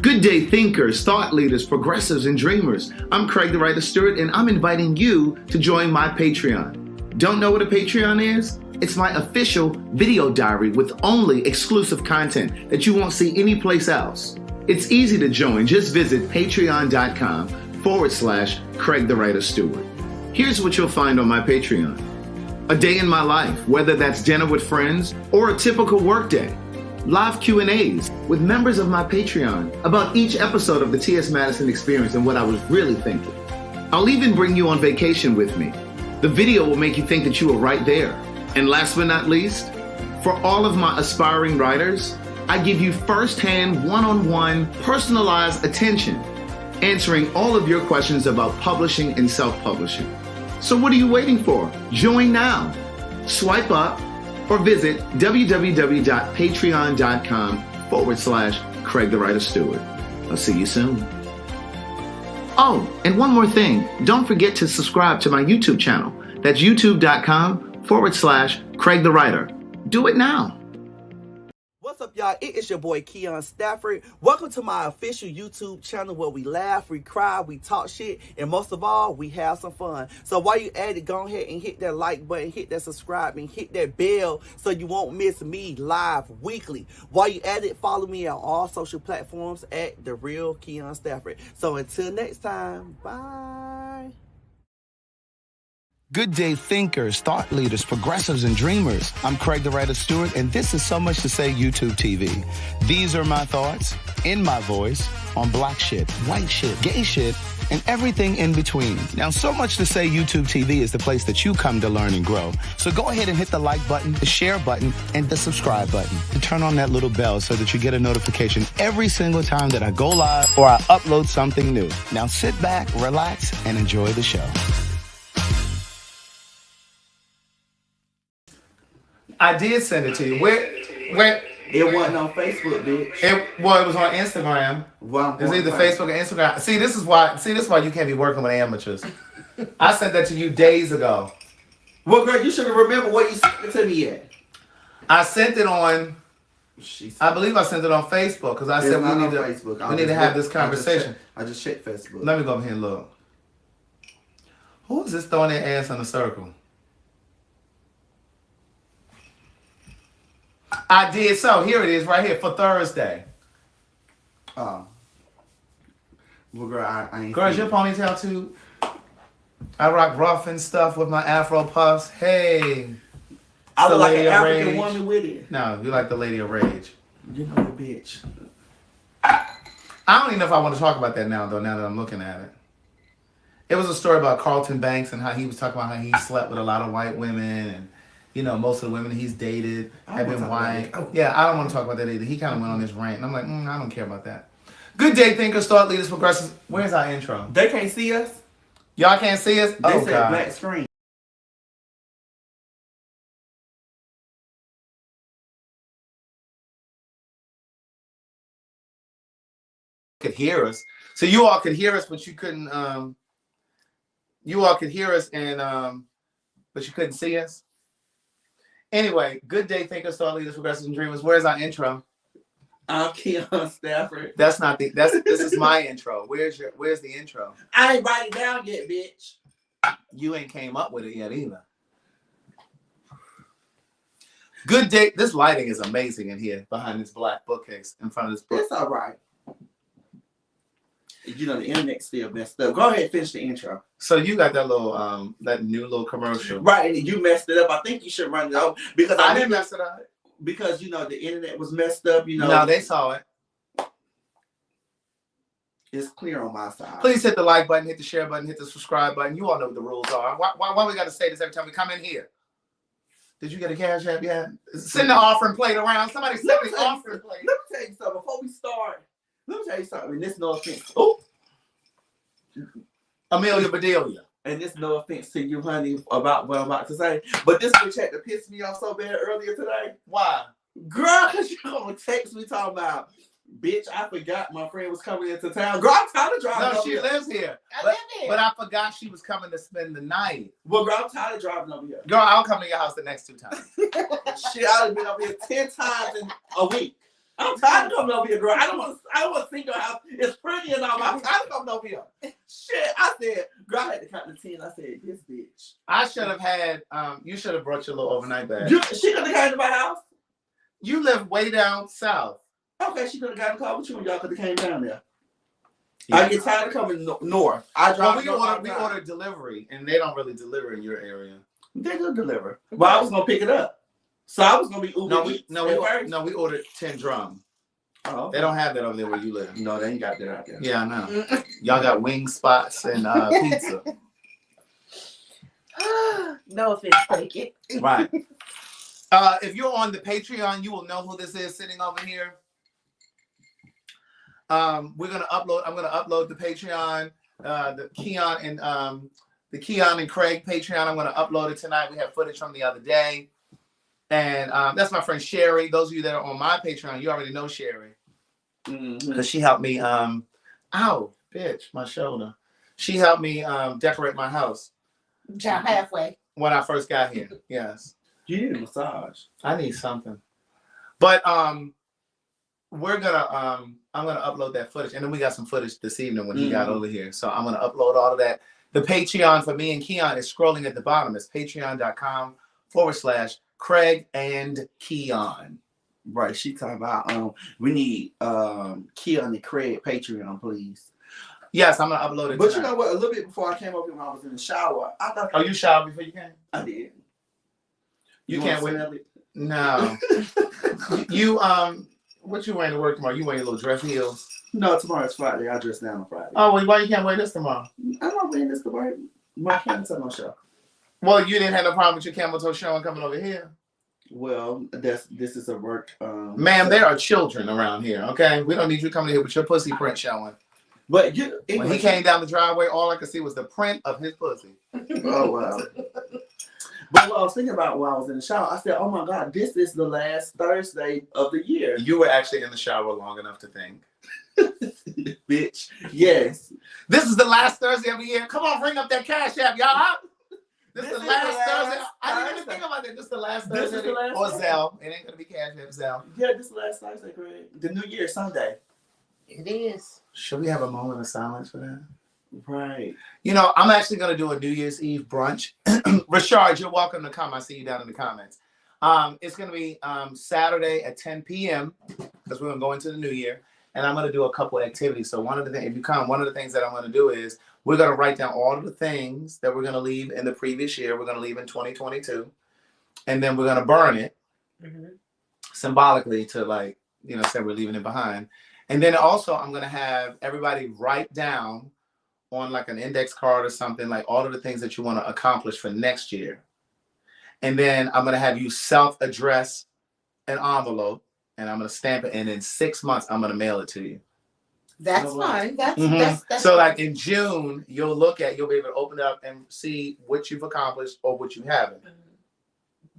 Good day, thinkers, thought leaders, progressives, and dreamers. I'm Craig the Writer Stewart, and I'm inviting you to join my Patreon. Don't know what a Patreon is? It's my official video diary with only exclusive content that you won't see anyplace else. It's easy to join. Just visit patreon.com/Craig the Writer Stewart. Here's what you'll find on my Patreon. A day in my life, whether that's dinner with friends or a typical workday. Live Q&As with members of my Patreon about each episode of the T.S. Madison Experience and what I was really thinking. I'll even bring you on vacation with me. The video will make you think that you were right there. And last but not least, for all of my aspiring writers, I give you firsthand, one-on-one, personalized attention, answering all of your questions about publishing and self-publishing. So what are you waiting for? Join now. Swipe up or visit www.patreon.com/Craig the Writer Stewart. I'll see you soon. Oh, and one more thing. Don't forget to subscribe to my YouTube channel. That's youtube.com/Craig the Writer. Do it now. What's up, y'all? It is your boy, KeonStafford. Welcome to my official YouTube channel where we laugh, we cry, we talk shit, and most of all, we have some fun. So while you at it, go ahead and hit that like button, hit that subscribe, and hit that bell so you won't miss me live weekly. While you at it, follow me on all social platforms at The Real KeonStafford. So until next time, bye. Good day, thinkers, thought leaders, progressives, and dreamers. I'm Craig the Writer Stewart, and this is So Much to Say YouTube TV. These are my thoughts, in my voice, on black shit, white shit, gay shit, and everything in between. Now, So Much to Say YouTube TV is the place that you come to learn and grow. So go ahead and hit the like button, the share button, and the subscribe button. And turn on that little bell so that you get a notification every single time that I go live or I upload something new. Now sit back, relax, and enjoy the show. I did send it to you. Where? It wasn't on Facebook, bitch. It was on Instagram. Well, it's either Facebook or Instagram. See, this is why you can't be working with amateurs. I sent that to you days ago. Well, girl, you should have remembered what you sent it to me at. I sent it on. I believe I sent it on Facebook because I said we need to have this conversation. I just checked Facebook. Let me go over here and look. Who is this throwing their ass in a circle? I did so. Here it is right here for Thursday. Oh. Well, girl, I ain't... Girl, is your ponytail too? I rock rough and stuff with my afro puffs. Hey. I look like an African woman with it. No, you like the Lady of Rage. You know the bitch. I don't even know if I want to talk about that now, though, now that I'm looking at it. It was a story about Carlton Banks and how he was talking about how he slept with a lot of white women and you know, most of the women he's dated have been white. Oh. Yeah, I don't want to talk about that either. He kind of went on this rant, and I'm like, I don't care about that. Good day, thinkers, thought leaders, progressives. Where's our intro? They can't see us. Y'all can't see us? They said black screen. Could hear us. So you all could hear us, but you couldn't. You all could hear us, and but you couldn't see us. Anyway, good day, thinkers, thought leaders, progressives, and dreamers. Where's our intro? I'm KeonStafford. That's not the. This is my intro. Where's the intro? I ain't write it down yet, bitch. You ain't came up with it yet either. Good day. This lighting is amazing in here behind this black bookcase in front of this book. It's all right. You know the internet's still messed up. Go ahead and finish the intro. So you got that little that new little commercial. Right, and you messed it up. I think you should run it out because I didn't mess it up. Because you know the internet was messed up, you know. No, they saw it. It's clear on my side. Please hit the like button, hit the share button, hit the subscribe button. You all know what the rules are. Why we got to say this every time we come in here? Did you get a cash app yet? Send the offering plate around. Somebody send the offering plate. Let me tell you something. Before we start, let me tell you something. And this no offense. Oh, Amelia Bedelia. And this no offense to you, honey, about what I'm about to say. But this bitch had to piss me off so bad earlier today. Why? Girl, because you gonna text me talking about, bitch, I forgot my friend was coming into town. Girl, I'm tired of driving. No, she lives here. I live here. But I forgot she was coming to spend the night. Well, girl, I'm tired of driving over here. Girl, I'll come to your house the next 2 times. Shit, I've been over here 10 times in a week. I'm tired of coming over here, girl. I don't want to see your house. It's pretty and all. I'm tired of coming over here. Shit, I said, girl, I had to count to 10. I said, this bitch. I should have had. You should have brought your little overnight bag. She could have came to my house. You live way down south. Okay, she could have got in the car with you and y'all could have came down there. Yeah. I get tired of coming north. I drive. Well, we order delivery, and they don't really deliver in your area. They do deliver. Well, I was gonna pick it up, so I was gonna be Uber. We ordered 10 drum. Oh, okay. They don't have that over there where you live. No, they ain't got that out there. Yeah, I know. Y'all got wing spots and pizza. No offense, take it. Right. If you're on the Patreon, you will know who this is sitting over here. We're gonna upload. I'm gonna upload the Patreon, the Keon and Craig Patreon. I'm gonna upload it tonight. We have footage from the other day, and that's my friend Sherry. Those of you that are on my Patreon, you already know Sherry because she helped me. Ow, bitch, my shoulder. She helped me decorate my house. Jump halfway when I first got here. Yes. You need a massage. I need something, but we're gonna I'm gonna upload that footage, and then we got some footage this evening when he got over here. So I'm gonna upload all of that. The Patreon for me and Keon is scrolling at the bottom. It's patreon.com/Craig and Keon. Right. She talking about we need Keon and Craig Patreon, please. Yes, I'm gonna upload it. But tonight. You know what? A little bit before I came up here when I was in the shower, I thought. Oh, you showered before you came? I did. You can't wait. No. You what you wearing to work tomorrow? You wearing your little dress heels? No, tomorrow's Friday. I dress down on Friday. Oh, well, why you can't wear this tomorrow? I'm not wearing this to work. My camel toe no show. Well, you didn't have no problem with your camel toe showing coming over here. Well, this is a work. Ma'am, there are children around here. Okay, we don't need you coming here with your pussy print showing. But when he came down the driveway, all I could see was the print of his pussy. Oh wow. But what I was thinking about while I was in the shower, I said, oh my God, this is the last Thursday of the year. You were actually in the shower long enough to think. Bitch, yes. This is the last Thursday of the year. Come on, bring up that cash app, y'all. This is the last Thursday. I didn't even think about that. This is the last Thursday. This is the last or Zelle. It ain't going to be cash app, Zelle. Yeah, this is the last Thursday, Greg. The New Year, Sunday. It is. Should we have a moment of silence for that? Right. You know, I'm actually going to do a New Year's Eve brunch. Rashard, you're welcome to come. I see you down in the comments. It's going to be Saturday at 10 p.m. because we're going to go into the new year. And I'm going to do a couple activities. So one of the things, if you come, one of the things that I'm going to do is we're going to write down all of the things that we're going to leave in the previous year. We're going to leave in 2022. And then we're going to burn it symbolically to like, you know, say we're leaving it behind. And then also I'm going to have everybody write down on like an index card or something, like all of the things that you want to accomplish for next year. And then I'm going to have you self-address an envelope and I'm going to stamp it. And in 6 months, I'm going to mail it to you. That's fine. That's so like in June, you'll be able to open it up and see what you've accomplished or what you haven't.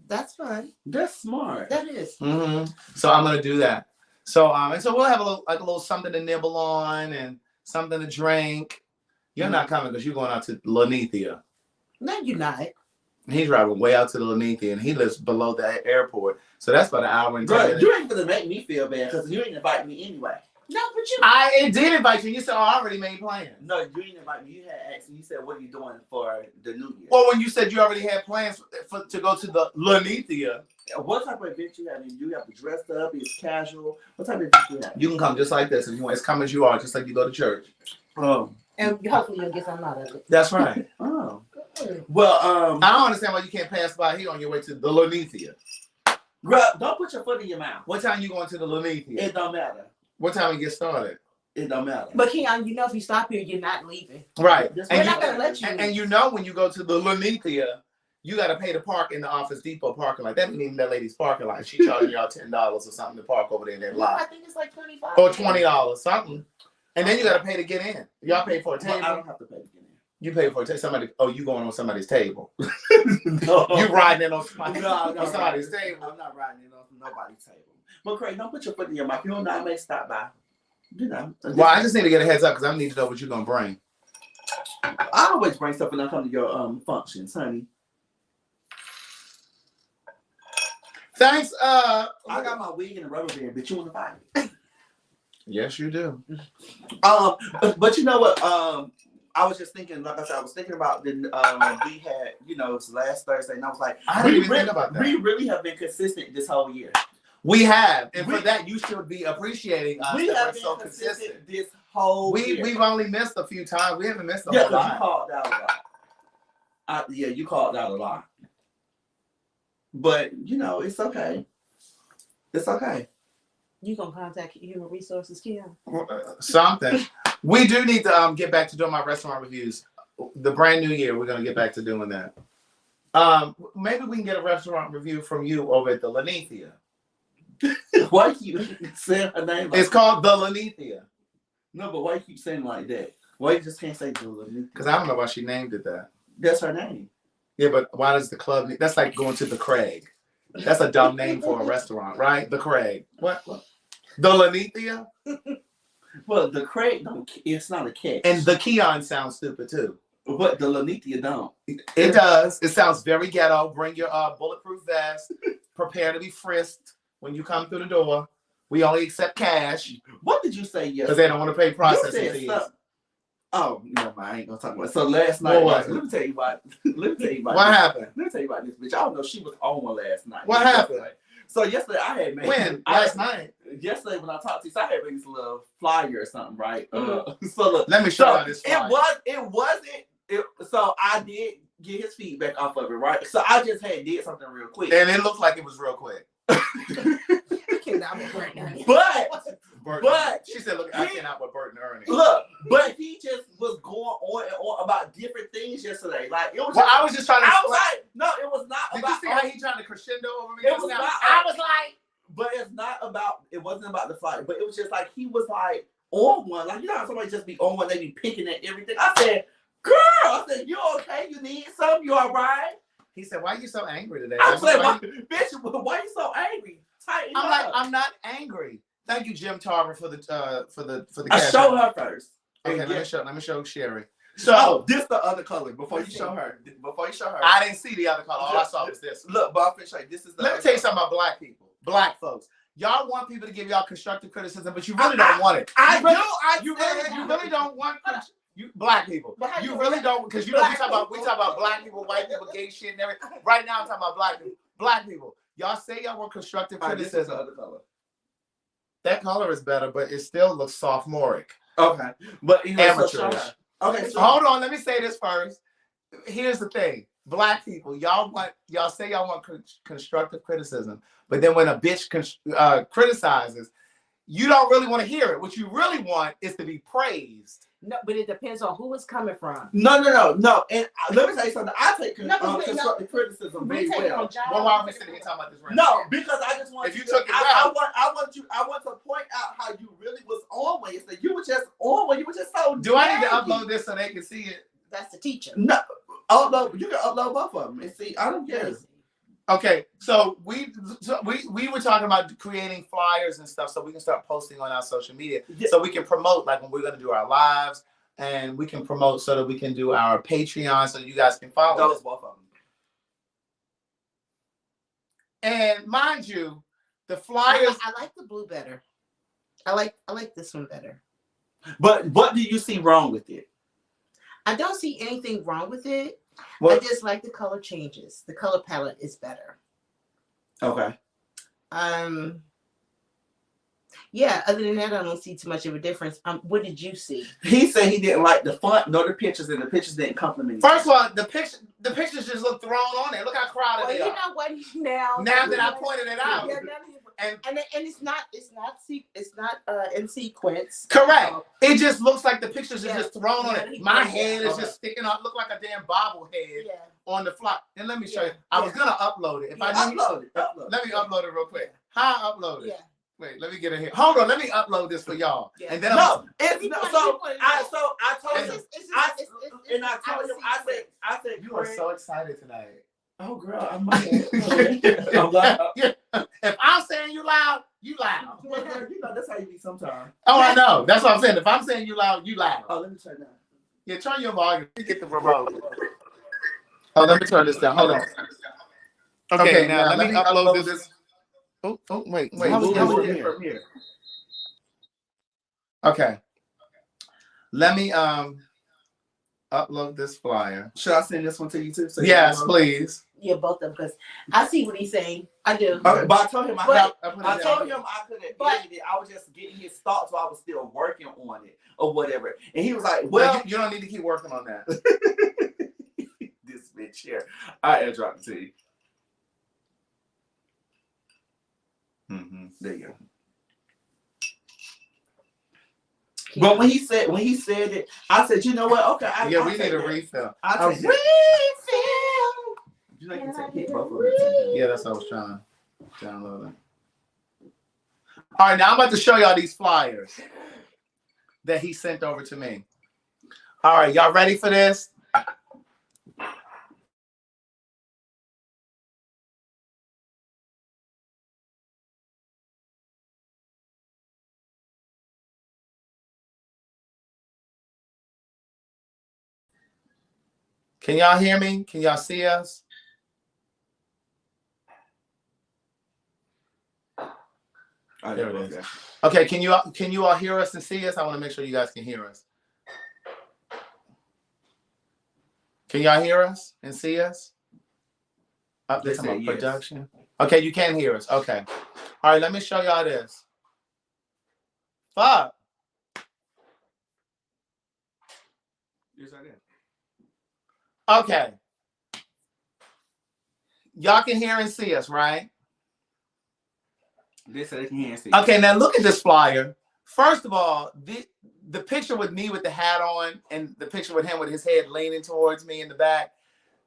That's fine. That's smart. That is. So I'm going to do that. So, and so we'll have a little something to nibble on and something to drink. You're not coming because you're going out to Lanethia. No, you're not. He's driving way out to the Lanethia, and he lives below the airport. So that's about an hour and 10 minutes. You ain't gonna make me feel bad because you ain't invite me anyway. No, but you. I did invite you. You said, "Oh, I already made plans." No, you didn't invite me. You had asked me. You said, "What are you doing for the New Year?" Well, when you said you already had plans to go to the Lanethia. What type of event you have? I mean, you have to dress up. It's casual. What type of event you have? You can come just like this if you want. It's come as you are, just like you go to church. And hopefully you'll get something out of it. That's right. Oh. Well, I don't understand why you can't pass by here on your way to the Lanethia. Girl, don't put your foot in your mouth. What time you going to the Lanethia? It don't matter. What time we get started? It don't matter. But Keon, you know if you stop here, you're not leaving. Right. We're not gonna let you. And you know when you go to the Lanethia, you got to pay to park in the Office Depot parking lot. That ain't even that lady's parking lot. She charging y'all $10 or something to park over there in that lot. I think it's like $25 or $20 something. And then you got to pay to get in. Y'all pay for a table. Well, I don't have to pay to get in. You pay for a table. Somebody. Oh, you going on somebody's table? No. You riding in on somebody's table? I'm not riding in on nobody's table. But Craig, don't put your foot in your mouth. You know I may stop by. You know. Well, I just need to get a heads up because I need to know what you're gonna bring. I always bring stuff when I come to your functions, honey. Thanks. I got my wig and a rubber band, bitch. You want to buy it? Yes, you do. But you know what? I was just thinking, like I said, I was thinking about the we had, you know, it's last Thursday, and I was like, I didn't even think about that. We really have been consistent this whole year. We have, and for that, you should be appreciating us. We have been so consistent this whole year. We've only missed a few times. We haven't missed a whole lot. You called out a lot. You called out a lot. But you know, it's okay. It's okay. You gonna contact Human Resources, Keon? Something. We do need to get back to doing my restaurant reviews. The brand new year, we're gonna get back to doing that. Maybe we can get a restaurant review from you over at the Lanethia. Why you saying her name? It's called the Lanethia. No, but why you keep saying like that? Why you just can't say the Lanethia? Because I don't know why she named it that. That's her name. Yeah, but why does the club? That's like going to the Craig. That's a dumb name for a restaurant, right? The Craig. What? The Lanethia? Well, the Craig, it's not a catch. And the Keon sounds stupid too. But the Lanethia don't. It does. It sounds very ghetto. Bring your bulletproof vest. Prepare to be frisked when you come through the door. We only accept cash. What did you say yesterday? Because they don't want to pay processing fees. Oh, no, I ain't gonna talk about it. So last night, let me tell you about what happened? Let me tell you about this bitch. I don't know. She was on one last night. What happened? So yesterday I had made last night. Yesterday when I talked to you, so I had made this little flyer or something, right? Mm-hmm. So look, let me show you this flyer. So I did get his feedback off of it, right? So I just did something real quick, and it looked like it was real quick. But she said, "Look, I cannot with Bert and Ernie." Look, but he just was going on and on about different things yesterday. Like it was. Well, I was just trying to. I was like, no, it was not Did about. Did you see how he trying to crescendo over me? It was not. I was like, but it's not about. It wasn't about the fight, but it was just like he was like on one. Like you know how somebody just be on one, they be picking at everything. I said, "Girl," I said, "You okay? You need something? You all right?" He said, "Why are you so angry today?" I said, "Bitch, why are you so angry?" I'm like, I'm not angry. Thank you, Jim Tarver, for the I show her first. Okay, let me show Sherry. So this the other color before you show her. I didn't see the other color. All I saw was this. Look, but I'm show you. This is the. Let me tell you something about black people, black folks. Y'all want people to give y'all constructive criticism, but you really don't want it. You really don't want you black people. You really don't, because you know we talk about black people, white people, gay shit, and everything. Right now I'm talking about black people. Black people. Y'all say y'all want constructive criticism. This is the other color. That color is better, but it still looks sophomoric. Okay, but amateurish. Okay, so hold on. Let me say this first. Here's the thing: black people, y'all say y'all want constructive criticism, but then when a bitch criticizes, you don't really want to hear it. What you really want is to be praised. No, but it depends on who it's coming from. No. And let me tell you something. I take constructive criticism very well. Well, why are we sitting here talking about this right now? No, because I just want. If you took it well, I want to point out how you really was on when you were just on when you were just so. Do I need to upload this so they can see it? That's the teacher. No, upload. You can upload both of them and see. I don't care. Okay, so we were talking about creating flyers and stuff so we can start posting on our social media, so we can promote, like when we're going to do our lives, and we can promote so that we can do our Patreon so you guys can follow those both of them. And mind you, the flyers. I like the blue better. I like this one better. But what do you see wrong with it? I don't see anything wrong with it. What? I just like the color changes. The color palette is better. Okay. Yeah, other than that, I don't see too much of a difference. What did you see? He said he didn't like the font nor the pictures, and the pictures didn't compliment. First of all, the pictures just look thrown on there. Look how crowded they are. You know what? Now that I pointed it out. Yeah, and it's not in sequence. Correct. It just looks like the pictures are just thrown on it. My head is just sticking out, look like a damn bobblehead on the fly. And let me show you. I was gonna upload it. If I upload it. Let me upload it real quick. How I upload it? Yeah. Wait, let me get it here. Hold on, let me upload this for y'all. Yeah. And then I told him, I said, you are so excited tonight. Oh, girl, I'm loud. If I'm saying you loud, you loud. You know, that's how you be sometimes. Oh, I know. That's what I'm saying. If I'm saying you loud, you loud. Oh, let me turn down. Yeah, turn your volume. Let me get the remote. Oh, let me turn this down. Hold on. Okay, now let me upload this. Wait. How Move was from it here. from here? Okay. Let me upload this flyer. Should I send this one to you too? So yes, please. Yeah, both of them, because I see what he's saying. I do. Okay, but I told him I told him I couldn't edit it. I was just getting his thoughts while I was still working on it or whatever. And he was like, "Well, you don't need to keep working on that." This bitch here. I airdrop it to you. There you go. But when he said it, I said, you know what? Okay, we need a refill. A refill. You know, you can take both of them. Yeah, that's what I was trying to download it. All right, now I'm about to show y'all these flyers that he sent over to me. All right, y'all ready for this? Can y'all hear me? Can y'all see us? There it is. Okay, can you all hear us and see us? I want to make sure you guys can hear us. Can y'all hear us and see us? Up this production. Okay, you can hear us. Okay. All right, let me show y'all this. Fuck. Yes, I did. Okay. Y'all can hear and see us, right? They said they can hear and see. Okay, now look at this flyer. First of all, the picture with me with the hat on and the picture with him with his head leaning towards me in the back,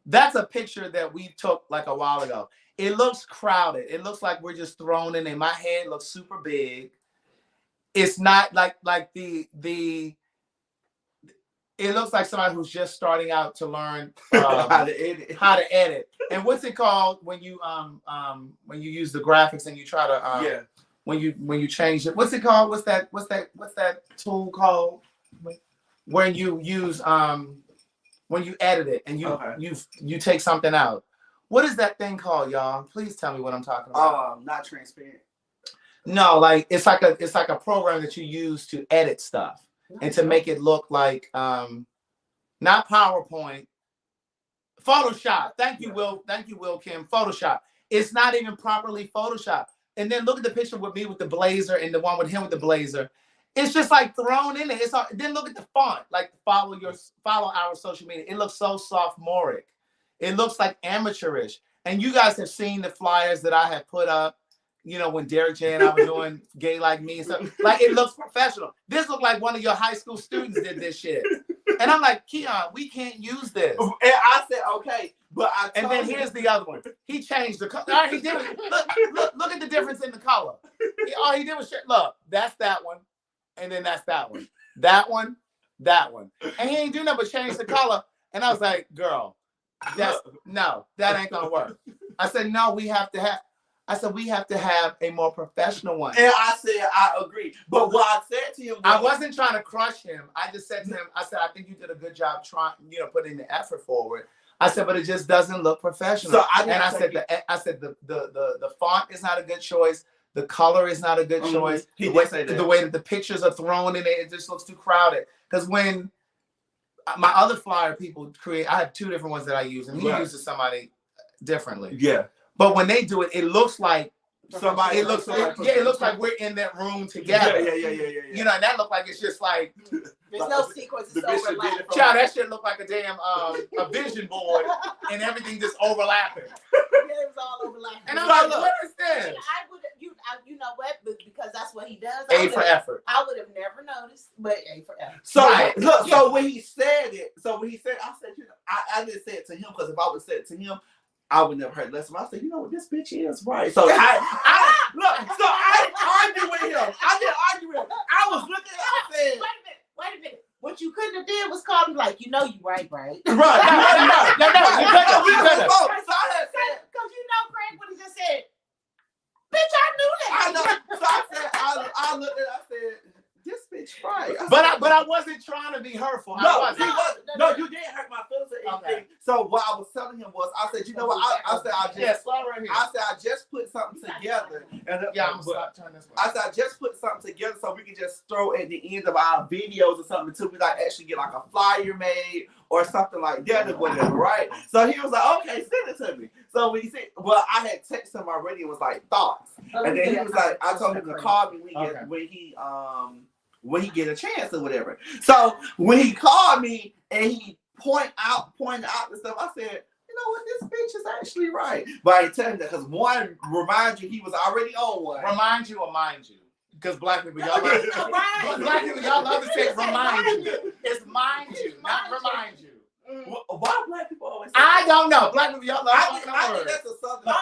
that's a picture that we took like a while ago. It looks crowded. It looks like we're just thrown in there. My head looks super big. It's not like it looks like somebody who's just starting out to learn how to edit. And what's it called when you use the graphics and you try to when you change it? What's it called? What's that tool called? When you use when you edit it and you take something out. What is that thing called, y'all? Please tell me what I'm talking about. Not transparent. No, like it's like a program that you use to edit stuff. And to make it look like not PowerPoint, Photoshop. Thank you, Will. Thank you, Will Kim. Photoshop. It's not even properly Photoshop. And then look at the picture with me with the blazer and the one with him with the blazer. It's just like thrown in there. Then look at the font. Like follow our social media. It looks so sophomoric. It looks like amateurish. And you guys have seen the flyers that I have put up. You know, when Derek J and I were doing Gay Like Me and stuff, like it looks professional. This looked like one of your high school students did this shit. And I'm like, Keon, we can't use this. And I said, okay, but and then here's the other one. He changed the color. All right, he did it. Look at the difference in the color. All he did was look, that's that one. And then that's that one. That one, that one. And he ain't do nothing but change the color. And I was like, girl, that ain't gonna work. I said, no, we have to have a more professional one. And I said, I agree. But what I said to him I wasn't trying to crush him. I just said to him, I said, I think you did a good job trying, putting the effort forward. I said, but it just doesn't look professional. So I said the font is not a good choice. The color is not a good choice. The way that the pictures are thrown in it just looks too crowded. Because when my other flyer people create, I have two different ones that I use, and he uses somebody differently. Yeah. But when they do it, it looks like somebody. It looks like we're in that room together. Yeah. You know, and that look like it's just like there's no sequence. It's overlapping. Child, that shit look like a damn a vision board, and everything just overlapping. Yeah, it was all overlapping. And I'm like, what is this? I would, you know what? Because that's what he does. A for effort. I would have never noticed, but A for effort. So look, so when he said it, I said, I didn't say it to him because if I would say it to him, I would never heard less of him. I said, you know what, this bitch is right. So I argue with him. I didn't argue with him. I was looking at him and said, wait a minute. What you couldn't have did was call him like, you right. Right. No, you couldn't have. So I had said, because Craig would have just said, bitch, I knew that. I know. So I said, I looked at it, I said, this bitch right. But I wasn't trying to be hurtful. No, you didn't hurt my feelings. anything. So what I was telling him was, I said, you know what? I just put something together. And I'm gonna turn this way. I said, I just put something together so we can just throw at the end of our videos or something until we like actually get like a flyer made or something like that or whatever, right? So he was like, okay, send it to me. So when he said, well, I had texted him already. It was like thoughts, and then he was like, I told him to call me when he get a chance or whatever. So when he called me and he pointed out the stuff, I said, you know what, this bitch is actually right. But I ain't telling you that because one, remind you, he was already on one. Remind you or mind you? Because black people, y'all love to say remind you. It's mind you, not remind you. Why black people always say I don't know. Black people, y'all love I think that's a southern thing.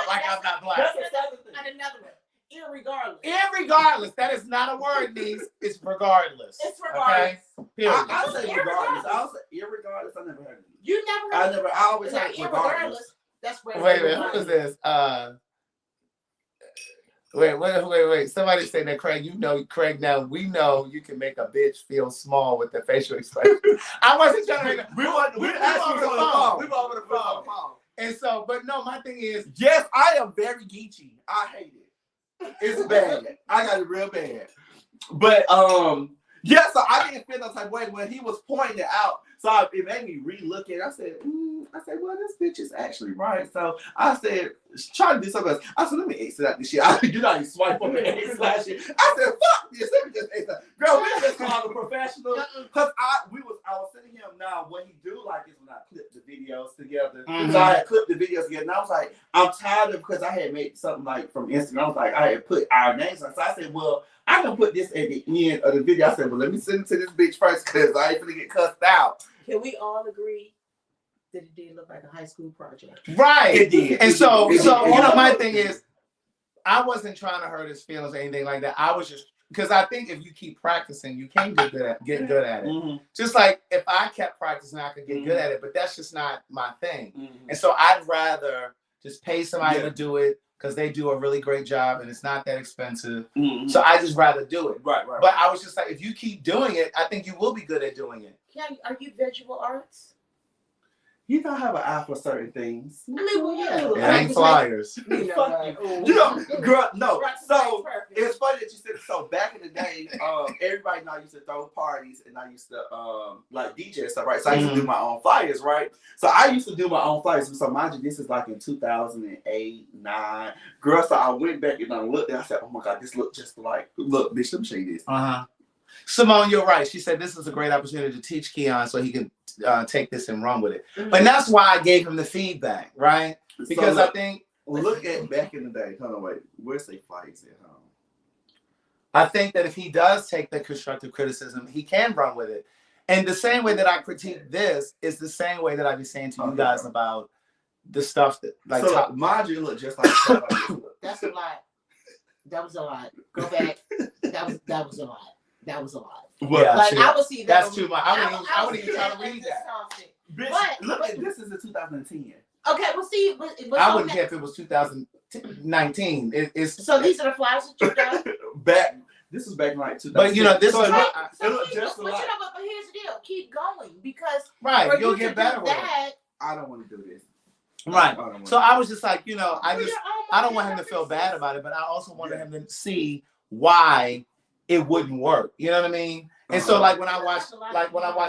like I'm not black. That's a southern thing. And another one. Irregardless. Irregardless. That is not a word, niece. It's regardless. It's regardless. Okay? Period. I say regardless. I'll say irregardless. I never heard of it. You never heard I always heard regardless. That's where Wait, who is this? Wait. Somebody say that, Craig. You know, Craig, now we know you can make a bitch feel small with the facial expression. I wasn't trying to We were over the phone. And so, but no, my thing is, yes, I am very geeky. I hate it. It's bad. I got it real bad. But yeah, so I didn't feel no type of way when he was pointing it out. So it made me re-look at it. I said, well, this bitch is actually right. So I said, try to do something else. I said, let me exit out this shit. You know how you swipe up and exit that shit. I said, fuck this. Let me just exit. Girl, we just called a professional. Because I was sitting here now, what he do like is when I clip the videos together. So I had clipped the videos together. And I was like, I'm tired of, because I had made something like from Instagram. I was like, I had put our names on. So I said, well, I can put this at the end of the video. I said, well, let me send it to this bitch first because I ain't gonna get cussed out. Can we all agree that it did look like a high school project? right. It did. And so It did. you know, my thing is, I wasn't trying to hurt his feelings or anything like that. I was just, because I think if you keep practicing, you can get good at it. Mm-hmm. Just like if I kept practicing, I could get good at it, but that's just not my thing. Mm-hmm. And so I'd rather just pay somebody to do it because they do a really great job and it's not that expensive. Mm-hmm. So I just rather do it. Right. But I was just like, if you keep doing it, I think you will be good at doing it. Are you visual arts? You don't have an eye for certain things. I mean, well, yeah. It ain't flyers. You know, girl, no. So it's funny that you said it. So back in the day, everybody know I used to throw parties and I used to like DJ and stuff, right? So I used to do my own flyers, right? So I used to do my own flyers. So mind you, this is like in 2008, 9. Girl, so I went back and I looked and I said, oh my God, this look just like, look, bitch, let me show you this. Simone, you're right. She said this is a great opportunity to teach Keon so he can take this and run with it. But that's why I gave him the feedback, right? Because so look, I think... Look at back in the day. Hold on, wait. Where's the flags at home? I think that if he does take the constructive criticism, he can run with it. And the same way that I critique this is the same way that I be saying to you guys about the stuff that... like. So mind you, look just like that's a lot. That was a lot. Go back. That was a lot. That was a lot. Well, yeah, like I would see that. That's too much. I wouldn't even try to read that. Bitch, look at this is in 2010. Okay, well, see, I wouldn't care if it was 2019. It's so these are the flyers that you got back. This was back in like 2000. But you know, this so is but just here's the deal. Keep going because you'll get better with it. I don't want to do this. Right. So I was just like, you know, I don't want him to feel bad about it, but I also wanted him to see why it wouldn't work. You know what I mean? And so like when I watch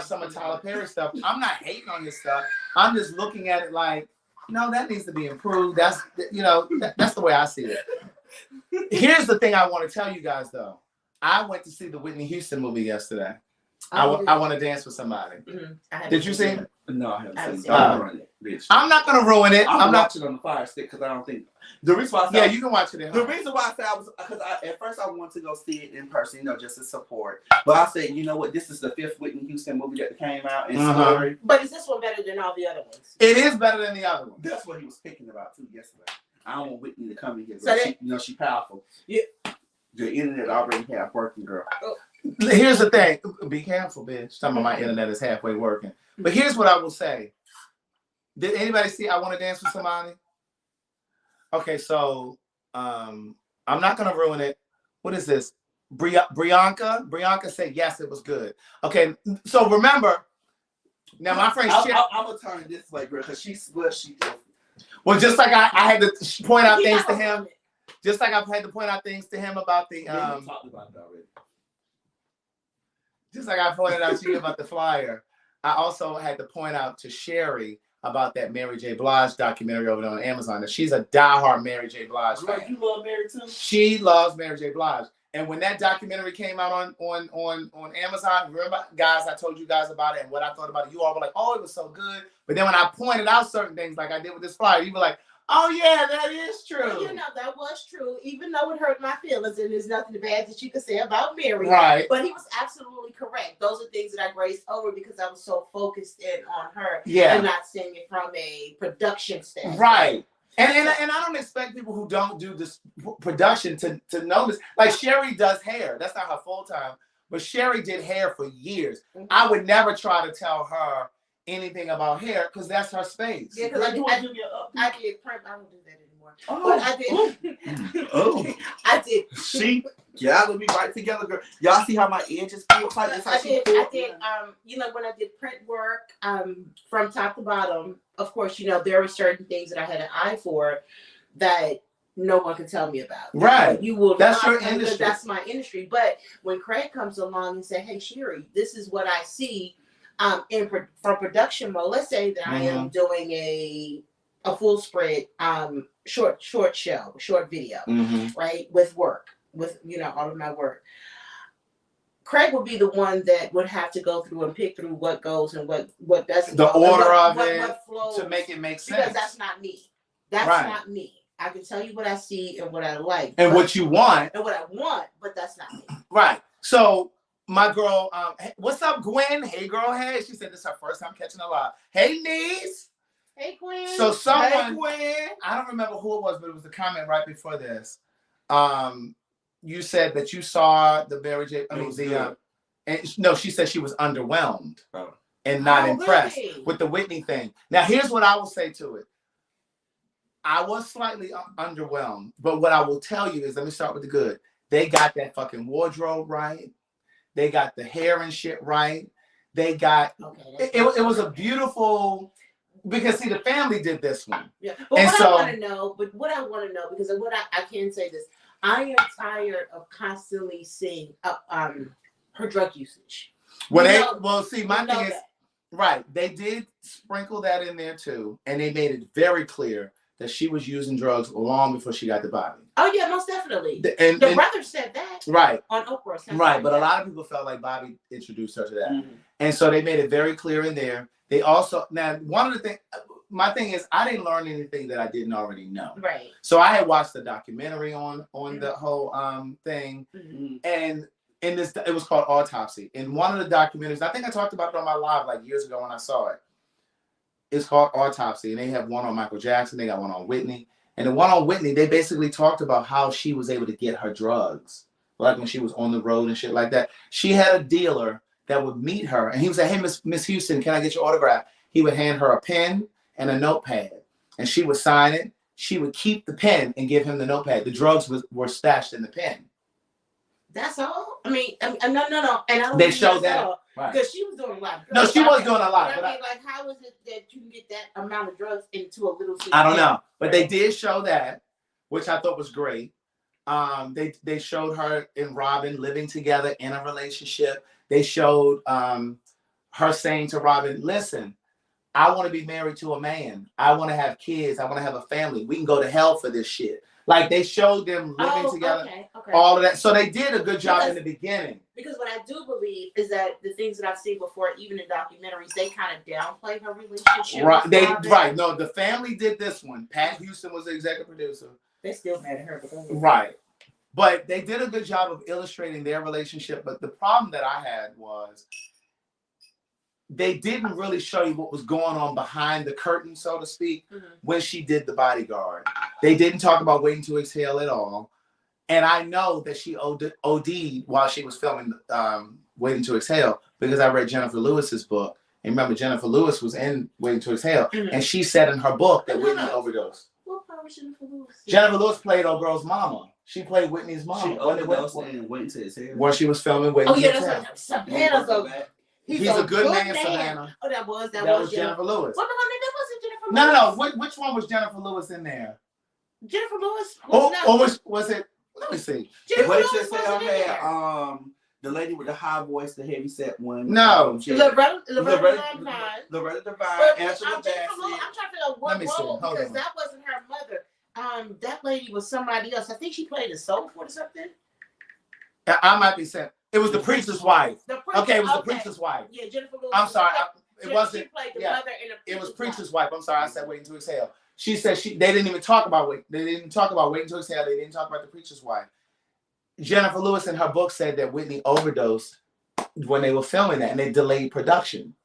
some of Tyler Perry stuff, I'm not hating on his stuff. I'm just looking at it like, no, that needs to be improved. That's, you know, that's the way I see it. Here's the thing I want to tell you guys though. I went to see the Whitney Houston movie yesterday. I want to dance with somebody. Did you see it? No, I haven't seen it. Bitch. I'm not gonna ruin it. I'm not watching on the Fire Stick because I don't think the reason why I said you can watch it at home. The reason why I said I was because at first I wanted to go see it in person, you know, just to support. But I said, you know what, this is the 5th Whitney Houston movie that came out in story. But is this one better than all the other ones? It is better than the other one. That's what he was speaking about too yesterday. I don't want Whitney to come in here. So she's powerful. Yeah. The internet already half working, girl. Here's the thing. Be careful, bitch. Some of my internet is halfway working. But here's what I will say. Did anybody see I Want to Dance with Somebody? Okay, so I'm not gonna ruin it. What is this? Brianka said yes, it was good. Okay, so remember, Now my friend I'm Sherry. gonna turn this way, girl, because she split. She just. Well, just like I had to point out You things to have a him. woman. Just like I've had to point out things to him about the We talked about that already. just like I pointed out to you about the flyer, I also had to point out to Sherry about that Mary J. Blige documentary over there on Amazon. And she's a diehard Mary J. Blige Girl, fan. you love Mary too? She loves Mary J. Blige. And when that documentary came out on Amazon, remember, guys, I told you guys about it and what I thought about it. You all were like, oh, it was so good. But then when I pointed out certain things like I did with this flyer, you were like, oh, yeah, that is true. Well, you know, that was true, even though it hurt my feelings, and there's nothing bad that you could say about Mary. Right. But he was absolutely correct. Those are things that I grazed over because I was so focused in on her Yeah. and not seeing it from a production standpoint. Right. And I don't expect people who don't do this production to know this. Like Sherry does hair. That's not her full time. But Sherry did hair for years. Mm-hmm. I would never try to tell her anything about hair because that's her space. Yeah, because I did print. I don't do that anymore. Oh. But I did. Oh. I did. She gathered me right together, girl. Y'all see how my edges feel like this? I did. You know, when I did print work, from top to bottom, of course, you know, there were certain things that I had an eye for that no one can tell me about. Right. You will. That's not, your industry. That's my industry. But when Craig comes along and say, "Hey, Sherry, this is what I see," for production mode. Let's say that I am doing a full spread, short show, short video, right, with work, with all of my work. Craig would be the one that would have to go through and pick through what goes and what doesn't. The go, order of what it flows, to make it make sense. because that's not me. That's right. not me. I can tell you what I see and what I like. And what you want. And what I want, but that's not me. Right. So my girl, what's up, Gwen? Hey, girl. Hey. She said this is her first time catching a live. Hey, niece. Hey, Gwen. So someone, hey, Gwen. I don't remember who it was, but it was the comment right before this. You said that you saw the Mary J. I mean, no, she said she was underwhelmed and not impressed with the Whitney thing. Now, here's what I will say to it. I was slightly underwhelmed, but what I will tell you is, let me start with the good. They got that fucking wardrobe right. They got the hair and shit right. They got it was a beautiful, because see, the family did this one. Yeah, but and what so, I want to know, because I can say this, I am tired of constantly seeing her drug usage. my thing is, right, they did sprinkle that in there too, and they made it very clear that she was using drugs long before she got the body. Oh yeah, most definitely. And brother said that. Right. On Oprah. Right, but a lot of people felt like Bobby introduced her to that. And so they made it very clear in there. They also, now one of the things, my thing is, I didn't learn anything that I didn't already know. Right. So I had watched the documentary on the whole thing, and in this, it was called Autopsy. In one of the documentaries, I think I talked about it on my live like years ago when I saw it. It's called Autopsy, and they have one on Michael Jackson. They got one on Whitney, and the one on Whitney, they basically talked about how she was able to get her drugs, like when she was on the road and shit like that. She had a dealer that would meet her, and he would say, "Hey, Miss Houston, can I get your autograph?" He would hand her a pen and a notepad, and she would sign it. She would keep the pen and give him the notepad. The drugs were stashed in the pen. That's all. I mean, no, and I don't. They showed that because she was doing a lot. No, she was doing a lot. But I mean, like, how is it that you can get that amount of drugs into a little? I don't know, but they did show that, which I thought was great. They showed her and Robin living together in a relationship. They showed her saying to Robin, "Listen, I want to be married to a man. I want to have kids. I want to have a family. We can go to hell for this shit." Like, they showed them living together, all of that. So they did a good job in the beginning. Because what I do believe is that the things that I've seen before, even in documentaries, they kind of downplay her relationship. Right. No, the family did this one. Pat Houston was the executive producer. They still mad at her. Right. But they did a good job of illustrating their relationship. But the problem that I had was they didn't really show you what was going on behind the curtain, so to speak, when she did The Bodyguard. They didn't talk about Waiting to Exhale at all. And I know that she OD'd while she was filming Waiting to Exhale, because I read Jennifer Lewis's book. And remember, Jennifer Lewis was in Waiting to Exhale. And she said in her book that Whitney overdosed. What part was Jennifer Lewis? Jennifer Lewis played old girl's mama. She played Whitney's mom. She overdosed in Waiting to Exhale. Where she was filming Waiting to Exhale. Sopranos. He's a good man, Savannah. Oh, that was Jennifer Lewis. Well, no, that wasn't Jennifer Lewis. No. Which one was Jennifer Lewis in there? Jennifer Lewis. Was it? Let me see. What did you say? Had the lady with the high voice, the heavy set one. No. Loretta Devine. Angela I'm trying to Bassett. figure out what role, because that wasn't her mother. That lady was somebody else. I think she played a soul food or something. I might be saying it was the preacher's wife. The preacher's wife. Yeah, Jennifer Lewis. I'm sorry, it wasn't. She played the mother in it was preacher's wife. I'm sorry, I said Waiting to Exhale. She said they didn't even talk about Waiting to Exhale. They didn't talk about the preacher's wife. Jennifer Lewis in her book said that Whitney overdosed when they were filming that, and they delayed production.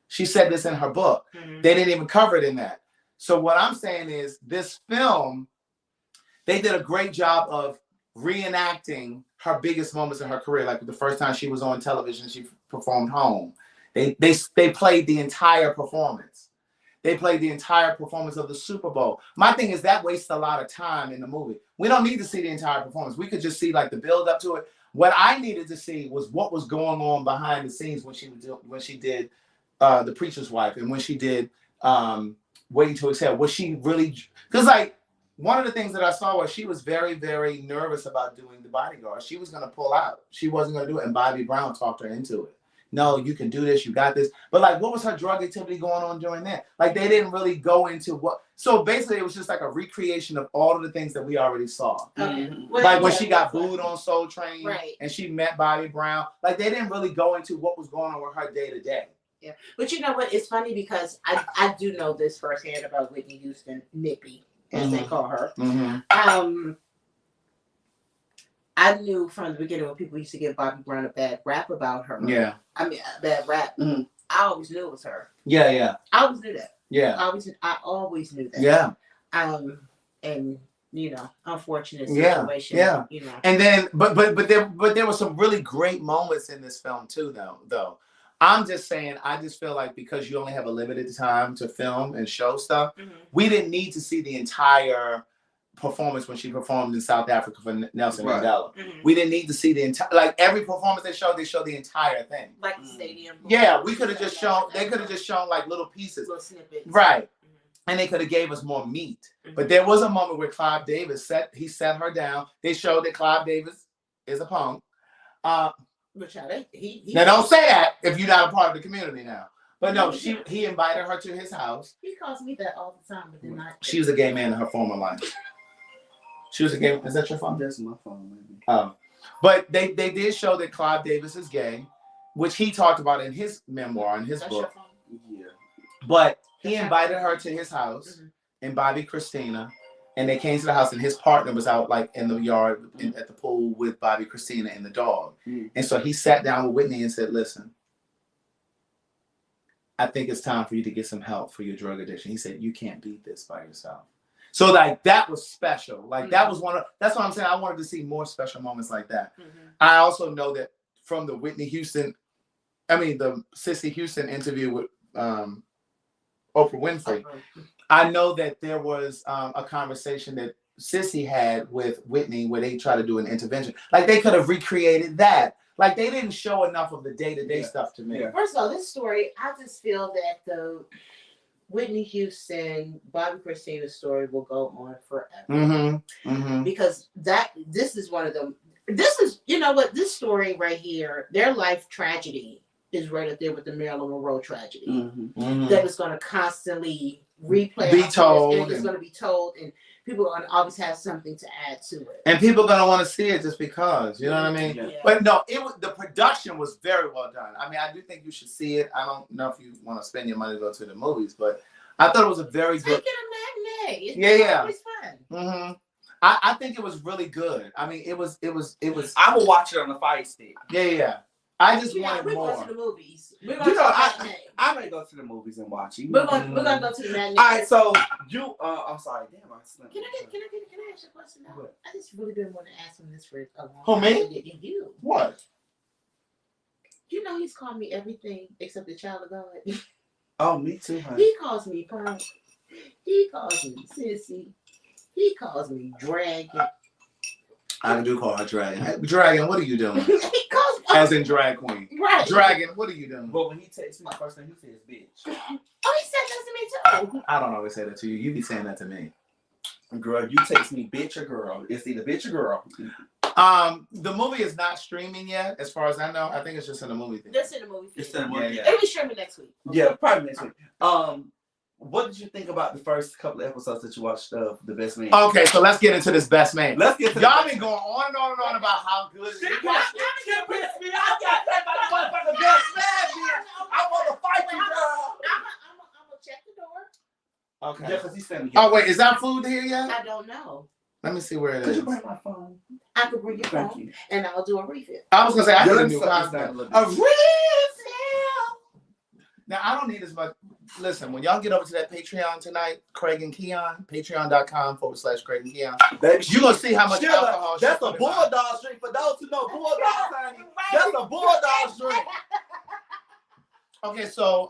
She said this in her book. Mm-hmm. They didn't even cover it in that. So what I'm saying is this film, they did a great job of reenacting her biggest moments in her career. Like the first time she was on television, she performed Home. They played the entire performance. They played the entire performance of the Super Bowl. My thing is that wastes a lot of time in the movie. We don't need to see the entire performance. We could just see like the build up to it. What I needed to see was what was going on behind the scenes when she did The Preacher's Wife, and when she did Waiting to Exhale. Was she really? Because like one of the things that I saw was she was very, very nervous about doing The Bodyguard. She was going to pull out. She wasn't going to do it, and Bobby Brown talked her into it. No, you can do this. You got this. But like, what was her drug activity going on during that? Like, they didn't really go into what. So basically, it was just like a recreation of all of the things that we already saw. Okay. Like when she got booed on Soul Train, right, and she met Bobby Brown. Like, they didn't really go into what was going on with her day to day. Yeah, but you know what? It's funny because I do know this firsthand about Whitney Houston, Nippy, as they call her. Mm-hmm. I knew from the beginning when people used to give Bobby Brown a bad rap about her. Yeah. I mean, a bad rap. Mm-hmm. I always knew it was her. Yeah, yeah. I always knew that. Yeah. I always knew that. Yeah. And you know, unfortunate situation. Yeah. You know. And then, but there were some really great moments in this film too, though. I'm just saying, I just feel like because you only have a limited time to film and show stuff, we didn't need to see the entire performance when she performed in South Africa for Nelson Mandela. We didn't need to see the entire, like every performance they showed the entire thing. Like the stadium. Yeah, we could have just shown, they could have just shown like little pieces. Little snippets. Right. And they could have gave us more meat. But there was a moment where Clive Davis set her down. They showed that Clive Davis is a punk. Now don't say that if you're not a part of the community now. But no, he invited her to his house. He calls me that all the time, but then she was a gay man in her former life. She was a gay. Is that your phone? That's my phone, maybe. But they did show that Clive Davis is gay, which he talked about in his memoir, in his book. Yeah. But he invited her to his house in Bobby Christina, and they came to the house, and his partner was out like in the yard at the pool with Bobby Christina and the dog. And so he sat down with Whitney and said, "Listen, I think it's time for you to get some help for your drug addiction." He said, "You can't beat this by yourself." So like that was special. Like that was that's what I'm saying. I wanted to see more special moments like that. I also know that from the the Cissy Houston interview with Oprah Winfrey, I know that there was a conversation that Cissy had with Whitney where they tried to do an intervention. Like they could have recreated that. Like they didn't show enough of the day-to-day stuff to me. First of all, this story, I just feel that the Whitney Houston, Bobby Christina story will go on forever. Because this is one of them. This is, you know what, this story right here, their life tragedy is right up there with the Marilyn Monroe tragedy. That is going to constantly replay. Be told. And it's going to be told, and people are going to always have something to add to it. And people are going to want to see it just because, you know what I mean? Yeah. But no, the production was very well done. I mean, I do think you should see it. I don't know if you want to spend your money to go to the movies, but I thought it was a very good. Take it a matinee. It's always fun. I think it was really good. I mean, it was. I will watch it on the Fire Stick. Yeah. I just wanted we're more. Going to the movies. We're going to the matinee. I may go to the movies and watch it. We're going to go to the matinee. All right, so you. I'm sorry. Damn, Can I ask you a question now? What? I just really been wanting to ask him this for a long time. Who, me? You. What? You know he's called me everything except the child of God. Oh, me too, honey. He calls me punk. He calls me sissy. He calls me dragon. I do call her dragon. Hey, dragon, what are you doing? He calls me. As in drag queen. Right. Dragon, what are you doing? But when he texts me, the first thing he says, bitch. Oh, he said that to me too. I don't always say that to you. You be saying that to me. Girl, you text me bitch or girl. It's either bitch or girl. The movie is not streaming yet, as far as I know. I think it's just in the movie theater. That's in the movie. It's in the movie. Yeah. It'll be streaming next week. Yeah, probably next week. What did you think about the first couple of episodes that you watched of The Best Man? Okay, so let's get into this Best Man. Let's get to Y'all been going on and on and on about how good it is. She pissed me off. I got that by the motherfucking Best Man. I want to fight you, girl. I'm gonna check the door. Okay. Yeah, because he's standing Oh, wait, is that food here yet? I don't know. Let me see where it Could is. you bring my phone? I could bring your Thank phone you. and I'll do a refill. I was going to say, I Yeah, need a let me new suck this concept. down a little bit. A refill! Now, I don't need as much. Listen, when y'all get over to that Patreon tonight, Craig and Keon, patreon.com/Craig and Keon, Baby, you're going to see how much Sheila, alcohol that's she a put in mine. bulldog drink. For those who know bulldog, honey, that's a bulldog drink. Okay, so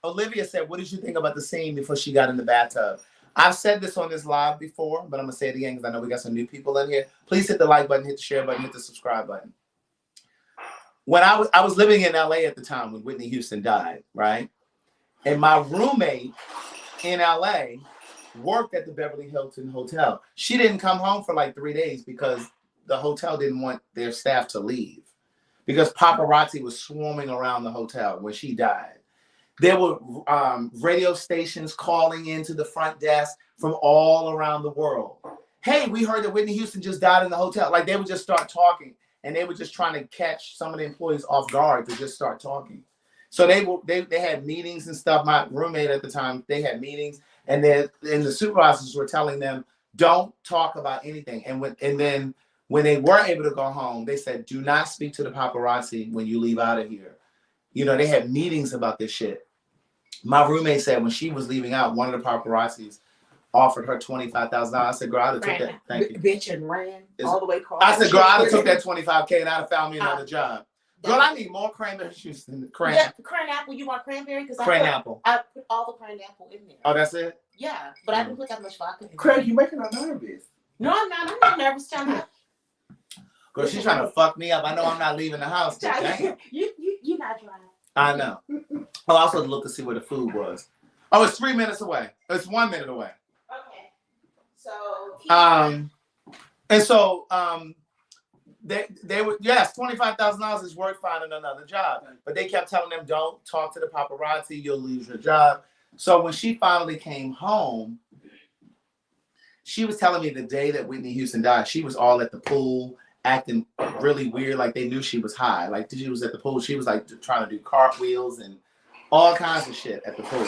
Olivia said, what did you think about the scene before she got in the bathtub? I've said this on this live before, but I'm going to say it again because I know we got some new people in here. Please hit the like button, hit the share button, hit the subscribe button. When I was living in LA at the time when Whitney Houston died, right? And my roommate in LA worked at the Beverly Hilton Hotel. She didn't come home for like 3 days because the hotel didn't want their staff to leave because paparazzi was swarming around the hotel when she died. There were radio stations calling into the front desk from all around the world. Hey, we heard that Whitney Houston just died in the hotel. Like they would just start talking. And they were just trying to catch some of the employees off guard to just start talking. So they had meetings and stuff. My roommate at the time, they had meetings, and the supervisors were telling them, don't talk about anything. And then when they were able to go home, they said, do not speak to the paparazzi when you leave out of here. You know, they had meetings about this shit. My roommate said when she was leaving out, one of the paparazzis offered her $25,000. I said, girl, I'd have took that. Thank you. Bitch and ran all the way across. I said, girl, I'd have took that $25K and I'd have found me another job. Girl, I need more cranberry juice than cran. Yeah, cran apple. You want cranberry? Because apple. I put all the cran apple in there. Oh, that's it? Yeah, but I didn't put that much vodka in Craig, there. you making her nervous. No, I'm not. I'm not nervous, John. Girl, she's trying to fuck me up. I know I'm not leaving the house. Damn. You're not driving. I know. I also looked to see where the food was. Oh, it's 3 minutes away. It's 1 minute away. Okay. So. They were, yes, $25,000 is worth finding another job. But they kept telling them, don't talk to the paparazzi, you'll lose your job. So when she finally came home, she was telling me the day that Whitney Houston died, she was all at the pool, acting really weird, like they knew she was high. Like she was at the pool, she was like trying to do cartwheels and all kinds of shit at the pool.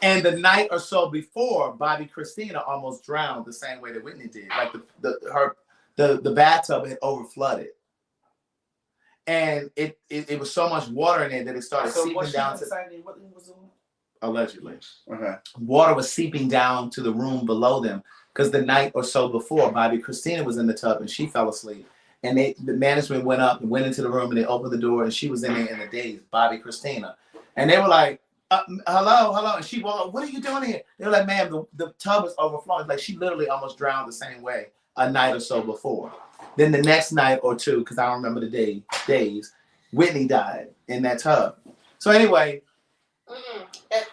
And the night or so before, Bobby Christina almost drowned the same way that Whitney did. Like the bathtub had overflooded. And it was so much water in it that it started seeping down to allegedly. Okay. Water was seeping down to the room below them because the night or so before, Bobby Christina was in the tub and she fell asleep. And the management went up and went into the room and they opened the door and she was in there in the daze, Bobby Christina. And they were like, hello. And she walked up, what are you doing here? They were like, ma'am, the tub is overflowing. Like she literally almost drowned the same way a night or so before. Then the next night or two, because I don't remember the days, Whitney died in that tub. So anyway.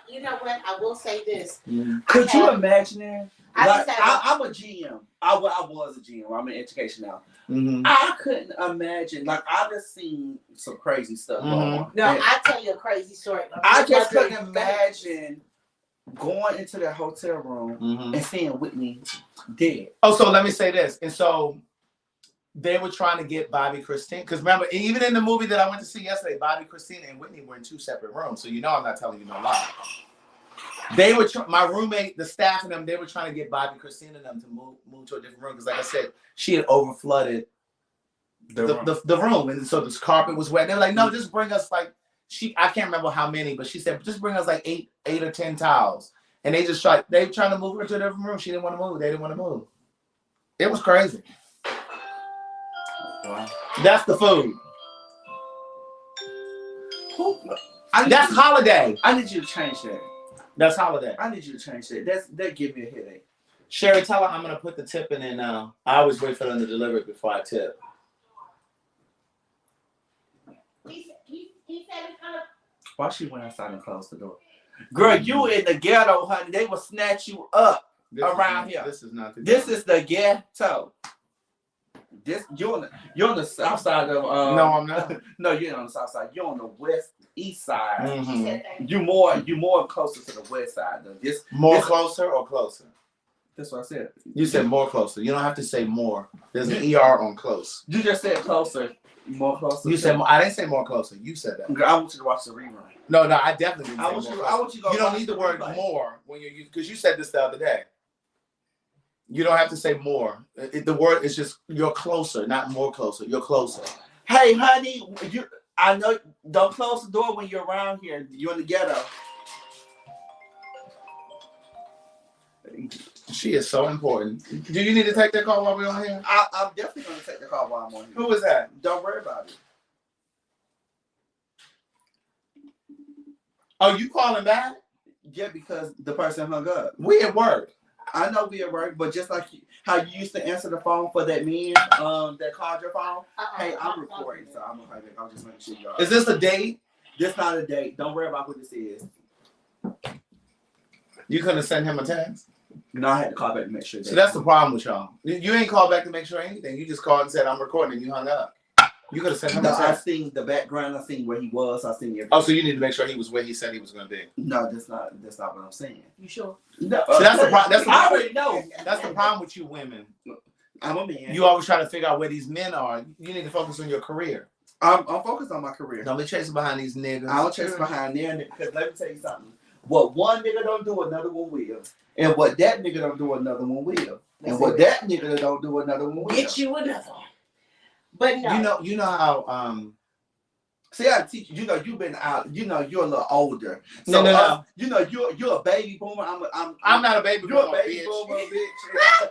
You know what? I will say this. Could you imagine that? I'm a GM. I was a GM. I'm in education now. Mm-hmm. I couldn't imagine. Like I just seen some crazy stuff going on. No, I tell you a crazy story. I just couldn't imagine going into that hotel room and seeing Whitney dead. Oh, so let me say this. And so they were trying to get Bobby Christina, because remember, even in the movie that I went to see yesterday, Bobby Christina and Whitney were in 2 separate rooms. So you know I'm not telling you no lie. They were my roommate, the staff and them, they were trying to get Bobby Christina and them to move to a different room because, like I said, she had overflooded the room, and so this carpet was wet. They're like, no, just bring us like I can't remember how many, but she said just bring us like eight or 10 towels. And they were trying to move her to a different room. She didn't want to move. They didn't want to move. It was crazy. Wow. That's the food. That's holiday. I need you to change that. That's holiday. I need you to change that. That give me a headache. Sherry, tell her I'm gonna put the tip in now. I always wait for them to deliver it before I tip. He said it's gonna. Why she went outside and closed the door? Girl, you in the ghetto, honey. They will snatch you up around here. This is not the This is the ghetto. You're on the south side of no, I'm not. No, you're not on the south side. You're on the east side. Mm-hmm. You more closer to the west side though. Closer or closer? That's what I said. You said more closer. You don't have to say more. There's an ER on close. You just said closer. More closer. You said more. I didn't say more closer. You said that. Girl, I want you to watch the rerun. No, I definitely didn't say more closer. I want you to go. You don't need the word more when you're using, because you said this the other day. You don't have to say more. The word is just you're closer, not more closer. You're closer. Hey, honey, I know. Don't close the door when you're around here. You're in the ghetto. She is so important. Do you need to take that call while we're on here? I'm definitely going to take the call while I'm on here. Who is that? Don't worry about it. Oh, you calling back? Yeah, because the person hung up. We at work. I know we at work, but just like how you used to answer the phone for that man that called your phone. Hey, I'm recording, so I'm gonna I'll just make sure y'all. Is this a date? This not a date. Don't worry about what this is. You couldn't send him a text? No, I had to call back to make sure. So that's the problem with y'all. You ain't called back to make sure anything. You just called and said I'm recording, and you hung up. You could have sent him a I text. seen the background. I seen where he was. I seen everything. Oh, so you need to make sure he was where he said he was going to be. No, that's not what I'm saying. You sure? No, So that's the problem. I already know. That's the problem with you women. I'm a man. You always try to figure out where these men are. You need to focus on your career. I'm focused on my career. Don't be chasing behind these niggas. I don't chase behind there because let me tell you something. What one nigga don't do, another one will. And what that nigga don't do, another one will. And what that nigga don't do, another one will. Get you another one. But no. You know how see, I teach you. You know, you've been out. You know, you're a little older. So, no. You know, you're a baby boomer. I'm not a baby boomer. You're a baby boomer, bitch.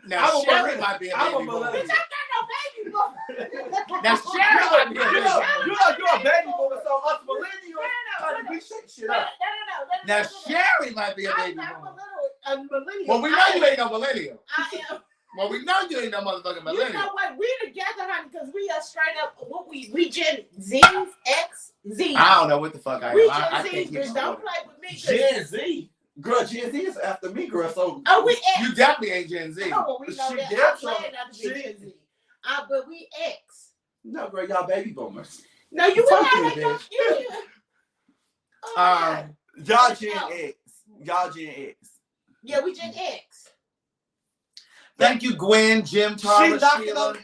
Now Sherry might be a baby boomer. Bitch, I'm not no baby boomer. Now Sherry might be a baby boomer. You're a baby boomer. So us millennials, we shake shit up. No. Now Sherry might be a baby I'm boomer. a millennial. Well, we know you ain't no millennial. I am. Well, we know you ain't no motherfucking millennial. You know what? We together, honey, because we are straight up. What we Gen Z, X, Z. I don't know what the fuck I am. We I Gen can't Z, keep bitch. Don't play with me. Gen Z. Girl, Gen Z is after me, girl. So we X. You definitely ain't Gen Z. Oh, we know that. I'm playing not to be Gen Z. But we X. No, girl, y'all baby boomers. No, you Fuck would you, have bitch. you. Oh, my God. Y'all Gen X. Y'all Gen X. Yeah, we Gen X. Thank you, Gwen, Jim, Tara, Sheila.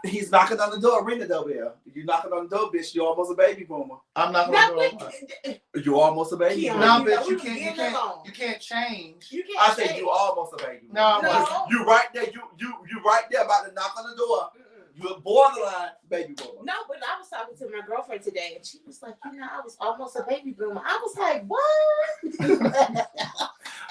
He's knocking on the door. Ring the doorbell. You knocking on the door, bitch. You almost a baby boomer. I'm not No, gonna You almost a baby boomer. No, You bitch, know, you we can't change. You can't I said change. you almost a baby boomer. No, No. You right there. You right there about to knock on the door. You a borderline baby boomer. No, but I was talking to my girlfriend today, and she was like, I was almost a baby boomer. I was like, what?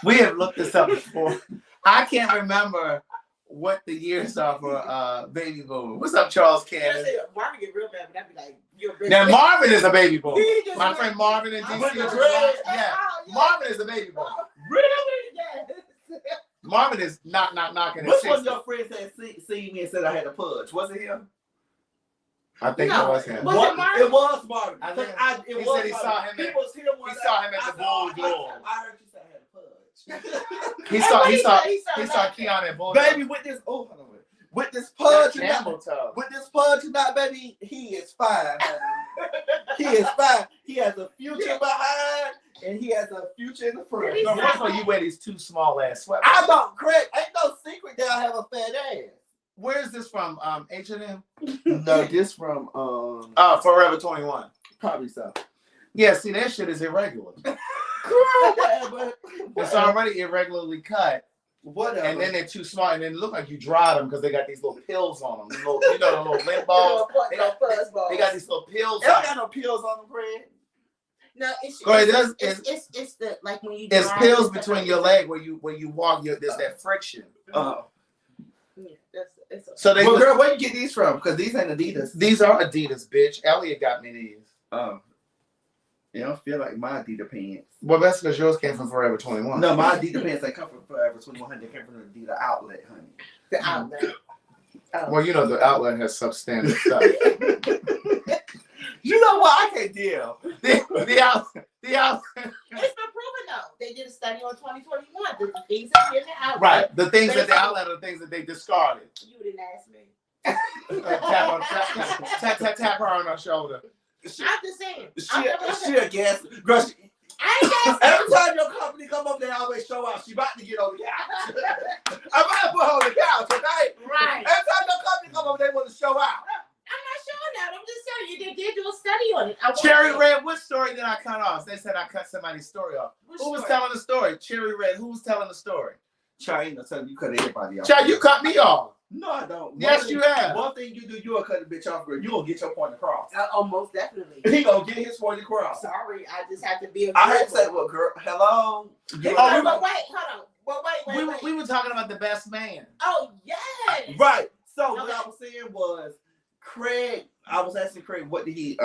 We have looked this up before. I can't remember what the years are for baby boomer. What's up, Charles Cannon? Marvin get real mad, but I'd be like, you're a baby Now Marvin is a baby boomer. He My just friend Marvin in I DC. went to Dread. Yeah, Oh, yeah. Marvin is a baby boomer. Really? Yes. Marvin is knocking. Which one of your friends had seen me and said I had a pudge? Was it him? I think No. it was him. Was it Marvin? It was Marvin. I think- It he was said he saw him He at- was here one he day. saw him at the I Bull saw- Door. I heard you say I had a pudge. He saw that. Keon at Bull. Baby, with this with this pudge, Camel toe. with this pudge tonight, baby, he is fine. He is fine. He has a future behind, and he has a future in the front. No, first of all, you wear these too small ass sweaters. I don't, Craig. Ain't no secret that I have a fat ass. Where is this from? H&M? No, this from Forever 21. probably so. Yeah, see, that shit is irregular. Whatever. It's already irregularly cut, Whatever. and then they're too small, and then it look like you dried them because they got these little pills on them. The little, you know, the little lint balls. They got these little pills. They don't got no pills on them, Craig. No, it's Go ahead, it's the like when you There's drive pills and stuff between like your that. leg where you walk. There's that friction. Yeah, it's So they Well, girl, where you get these from? Because these ain't Adidas. these are Adidas, bitch. Elliot got me these. It don't feel like my Adidas pants. Well, that's because yours came from Forever 21. No, my Adidas pants ain't come from Forever 2100. They came from the Adidas outlet, honey. the outlet. Oh. Well, you know, the outlet has substandard stuff. You know what? I can't deal. The outlet. It's been proven though. They did a study on 2021. The things that are in the outlet. Right. The things that the outlet are the things that they discarded. You didn't ask me. Tap her on her shoulder. I'm just saying. She a guest. Girl, I ain't guessing. every time your company come up, they always show out. She about to get on the couch. I'm about to put her on the couch, okay? Right. Every time your company come up, they want to show out. I'm not showing that. I'm just telling you, they did do a study on it. Cherry Red, which story did I cut off? They said I cut somebody's story off. Who was telling the story? Cherry Red, who was telling the story? Child, ain't no telling you cut everybody off. Child, you cut me off. No, I don't. Yes, you have. One thing you do, you'll cut the bitch off, girl. You gonna get your point across. Oh, most definitely. He gonna get his point across. Sorry, I just have to be. I had to say, well, girl, hello. But wait, hold on. Well, wait. We were talking about the best man. Oh yes. Right. So what I was saying was, Craig. I was asking Craig, what did he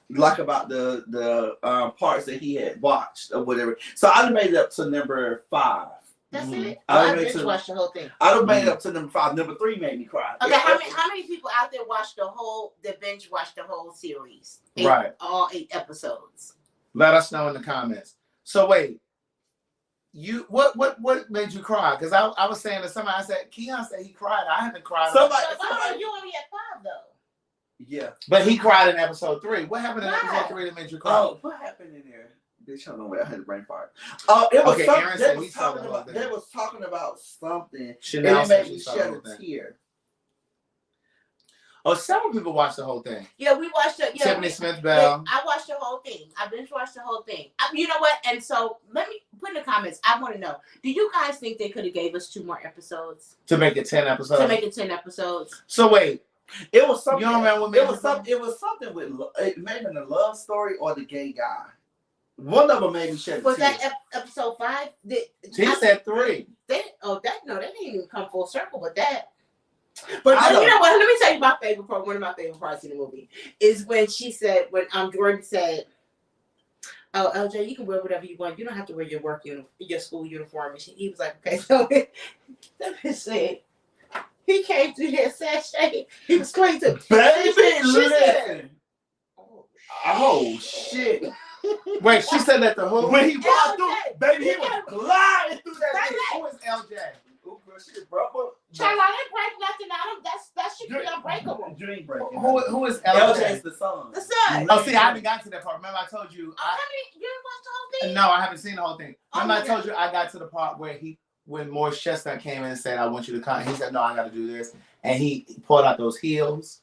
like about the parts that he had watched or whatever. So I made it up to number 5. That's it. I just watched the whole thing. I done made it up to number 5. Number 3 made me cry. Okay, how many people out there binge watched the whole series? Right. All 8 episodes. Let us know in the comments. So wait, what made you cry? Because I was saying to somebody, I said, Keon said he cried. I haven't cried. Somebody, you only had 5 though. Yeah. But he cried in episode 3. What happened in episode 3 that made you cry? Oh, what happened in there? Bitch, I don't know where I had a brain fart. It was okay, Aaron said he saw the whole thing. They was talking about something. Chanel and it made me shed a tear. Oh, several people watched the whole thing. Yeah, we watched it. Yeah, Tiffany Smith Bell. I watched the whole thing. I binge watched the whole thing. You know what? And so let me put in the comments. I want to know: do you guys think they could have gave us 2 more episodes To make it 10 episodes. To make it 10 episodes. So wait, it was something. You don't remember what made it was something. It was something with maybe the love story or the gay guy. One of them made me shed a tear. Was that episode 5? He said 3. They didn't even come full circle with that. But you know what? Let me tell you my favorite part. One of my favorite parts in the movie is when Jordan said, "Oh, LJ, you can wear whatever you want. You don't have to wear your school uniform." And he was like, "Okay." So that bitch said he came through here sashay. He was going to baby. Listen. Oh shit. Wait, she said that the whole when he walked through, baby, he was gliding through that bitch. Who is LJ? Oh, girl, shit, bro. Child, I didn't break nothing out of that should be unbreakable. You ain't breaking. Who is LJ LJ? is the son. The son. Oh, see, I haven't got to that part. Remember, I told you. You didn't watch the whole thing? No, I haven't seen the whole thing. Remember, I Okay. told you I got to the part where when Morris Chestnut came in and said, "I want you to come," he said, "No, I got to do this," and he pulled out those heels.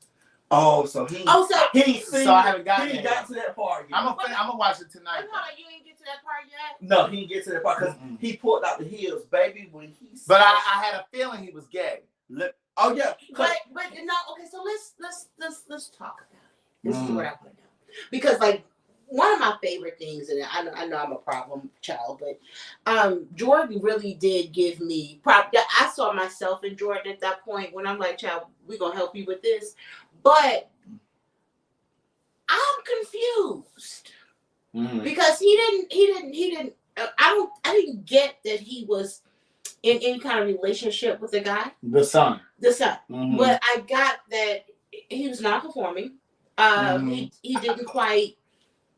Oh, so he. Oh, so I haven't gotten. He got to that part yet. I'm gonna watch it tonight. Hold on, you ain't get to that part yet? No, he didn't get to that part because he pulled out the heels, baby. When he. But I had a feeling he was gay. Oh yeah. But no, okay. So let's talk about it. This is what I want to know, because like one of my favorite things, and I know I'm a problem child, but Jordan really did give me I saw myself in Jordan at that point when I'm like, child, we're gonna help you with this, but I'm confused because he didn't. I didn't get that he was in any kind of relationship with the guy. The son. But I got that he was not performing. He didn't quite.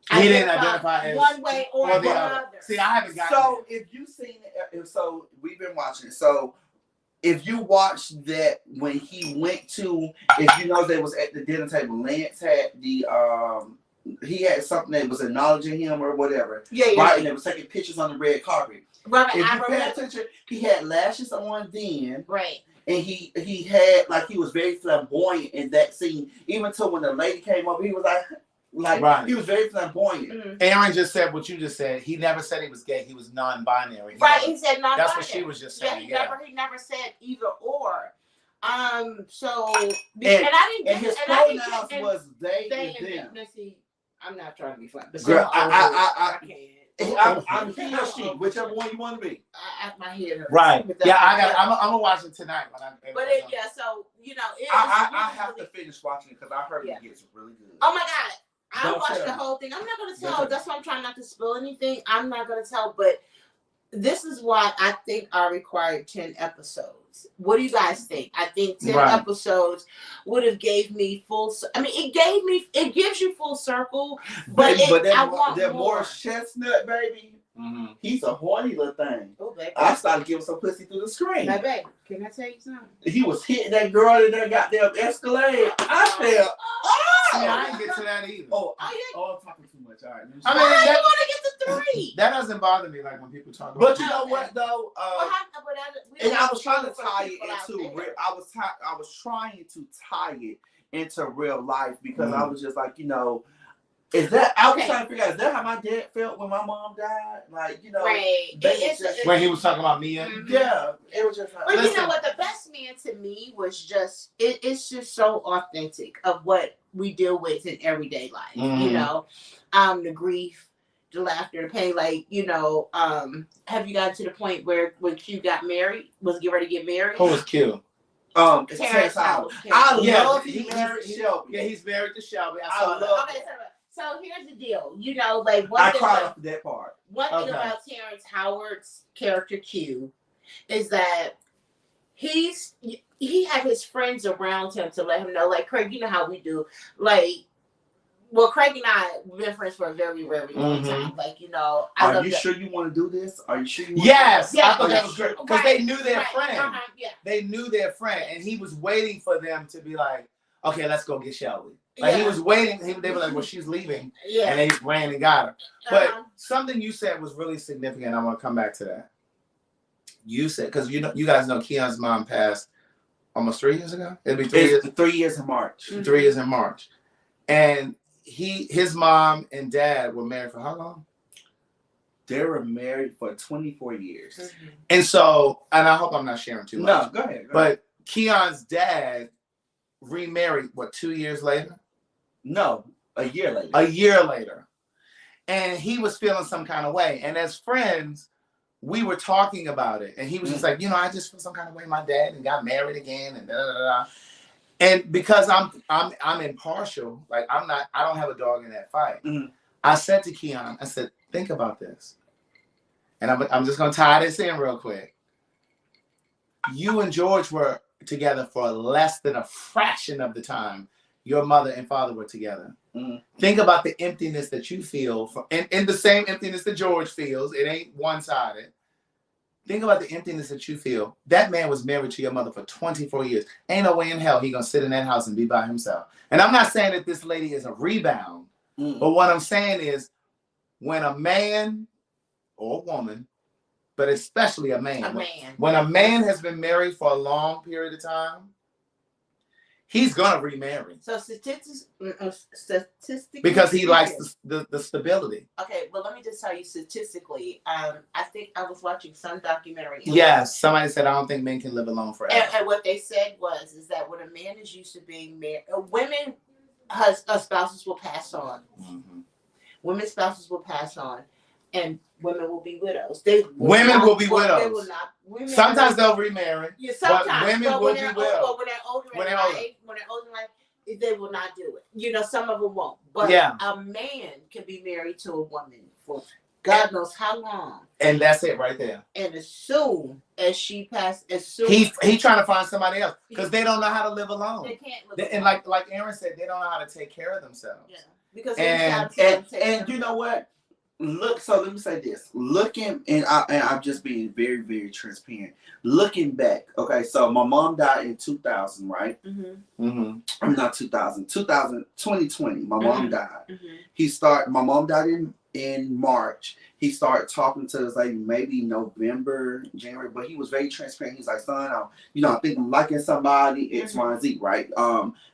He didn't identify as one way or the other. See, I haven't gotten So if you've seen it, so we've been watching it. So if you watched that when he went to, if you know they was at the dinner table, Lance had he had something that was acknowledging him or whatever. Yeah. Right, and they was taking pictures on the red carpet. Right, If you pay attention, he had lashes on then. Right. And he had like he was very flamboyant in that scene. Even till when the lady came up, he was like right. He was very flamboyant. Aaron just said what you just said. He never said he was gay. He was non-binary. He said non-binary. That's what she was just saying. He never said either or. So and his pronouns was they and them. See, I'm not trying to be funny. Girl, I can't. I'm he or she, whichever one you want to be. My head hurts. Right. Yeah, I'm gonna watch it tonight. So you know, I have to finish watching it because I heard it gets really good. Oh my god. I watched the whole thing. I'm not going to tell. That's why I'm trying not to spill anything. I'm not going to tell. But this is why I think I required 10 episodes. What do you guys think? I think 10 Right. episodes would have gave me full. I mean, it gives you full circle, but I want that more. Morris Chestnut, baby. Mm-hmm. He's a horny little thing. Oh, baby. I started giving some pussy through the screen. My baby, can I tell you something? He was hitting that girl in that goddamn Escalade. I felt, See, I didn't get to that either. I'm talking too much. All right. I mean, Why that, you want to get to 3? that doesn't bother me, like when people talk about. But you know what though? And I was trying to tie it into. I was trying to tie it into real life because I was just like, you know. Is that I was trying to figure out, is that how my dad felt when my mom died? Like, you know, right. When he was talking about Mia? Mm-hmm. Yeah, it was just like, but you know what, the best man to me was just it's just so authentic of what we deal with in everyday life. You know, the grief, the laughter, the pain. Like, you know, have you gotten to the point where when Q got married, was getting ready to get married? Who was Q? Terrence Howard. I love he's married Shelby. Yeah, he's married to Shelby. I love Okay, so here's the deal. You know, like I cried off that part. One thing about Terrence Howard's character Q is that he had his friends around him to let him know, like, Craig, you know how we do. Like, well, Craig and I have been friends for a very, very long time. Like, you know, are you sure you want to do this? Are you sure you want Yes, yeah, I thought that was great. Because they knew their friend. Yeah. They knew their friend. And he was waiting for them to be like, okay, let's go get Shelby. Like, he was waiting. They were like, well, she's leaving. Yeah. And they ran and got her. But something you said was really significant. I want to come back to that. You said, because you guys know Keon's mom passed almost 3 years ago. It'll be 3 years. 3 years in March. 3 years in March. And his mom and dad were married for how long? They were married for 24 years. And so, and I hope I'm not sharing too much. No, go ahead. But Keon's dad remarried, 2 years later? No, a year later. A year later. And he was feeling some kind of way. And as friends, we were talking about it. And he was just like, you know, I just feel some kind of way. My dad and got married again and da da da. And because I'm impartial, like I don't have a dog in that fight. I said to Keon, I said, think about this. And I'm just gonna tie this in real quick. You and George were together for less than a fraction of the time your mother and father were together. Think about the emptiness that you feel, and the same emptiness that George feels. It ain't one-sided. Think about the emptiness that you feel. That man was married to your mother for 24 years. Ain't no way in hell he gonna sit in that house and be by himself. And I'm not saying that this lady is a rebound, but what I'm saying is when a man or a woman, but especially a man, when a man has been married for a long period of time, he's gonna remarry. So statistically, because he likes the stability. Okay, but let me just tell you statistically. I think I was watching some documentary. Yes, somebody said I don't think men can live alone forever. And what they said is that when a man is used to being married, women, spouses will pass on. Women's spouses will pass on, and women will be widows. Women will be widows. They will not. Sometimes they'll remarry. Yeah, sometimes. But women will be widows. But when they're older in life, they will not do it. You know, some of them won't. But a man can be married to a woman for God knows how long. And that's it right there. And as soon as she passes, he trying to find somebody else because they don't know how to live alone. They can't live alone. And like Aaron said, they don't know how to take care of themselves. Yeah. Because and you know what? Look, so let me say this. Looking, and I'm just being very, very transparent. Looking back, okay, so my mom died in 2000, right? I'm not 2020. My mom died. My mom died in March. He started talking to us like maybe November, January, but he was very transparent. He's like, son, I think I'm liking somebody, X, Y, and Z, right?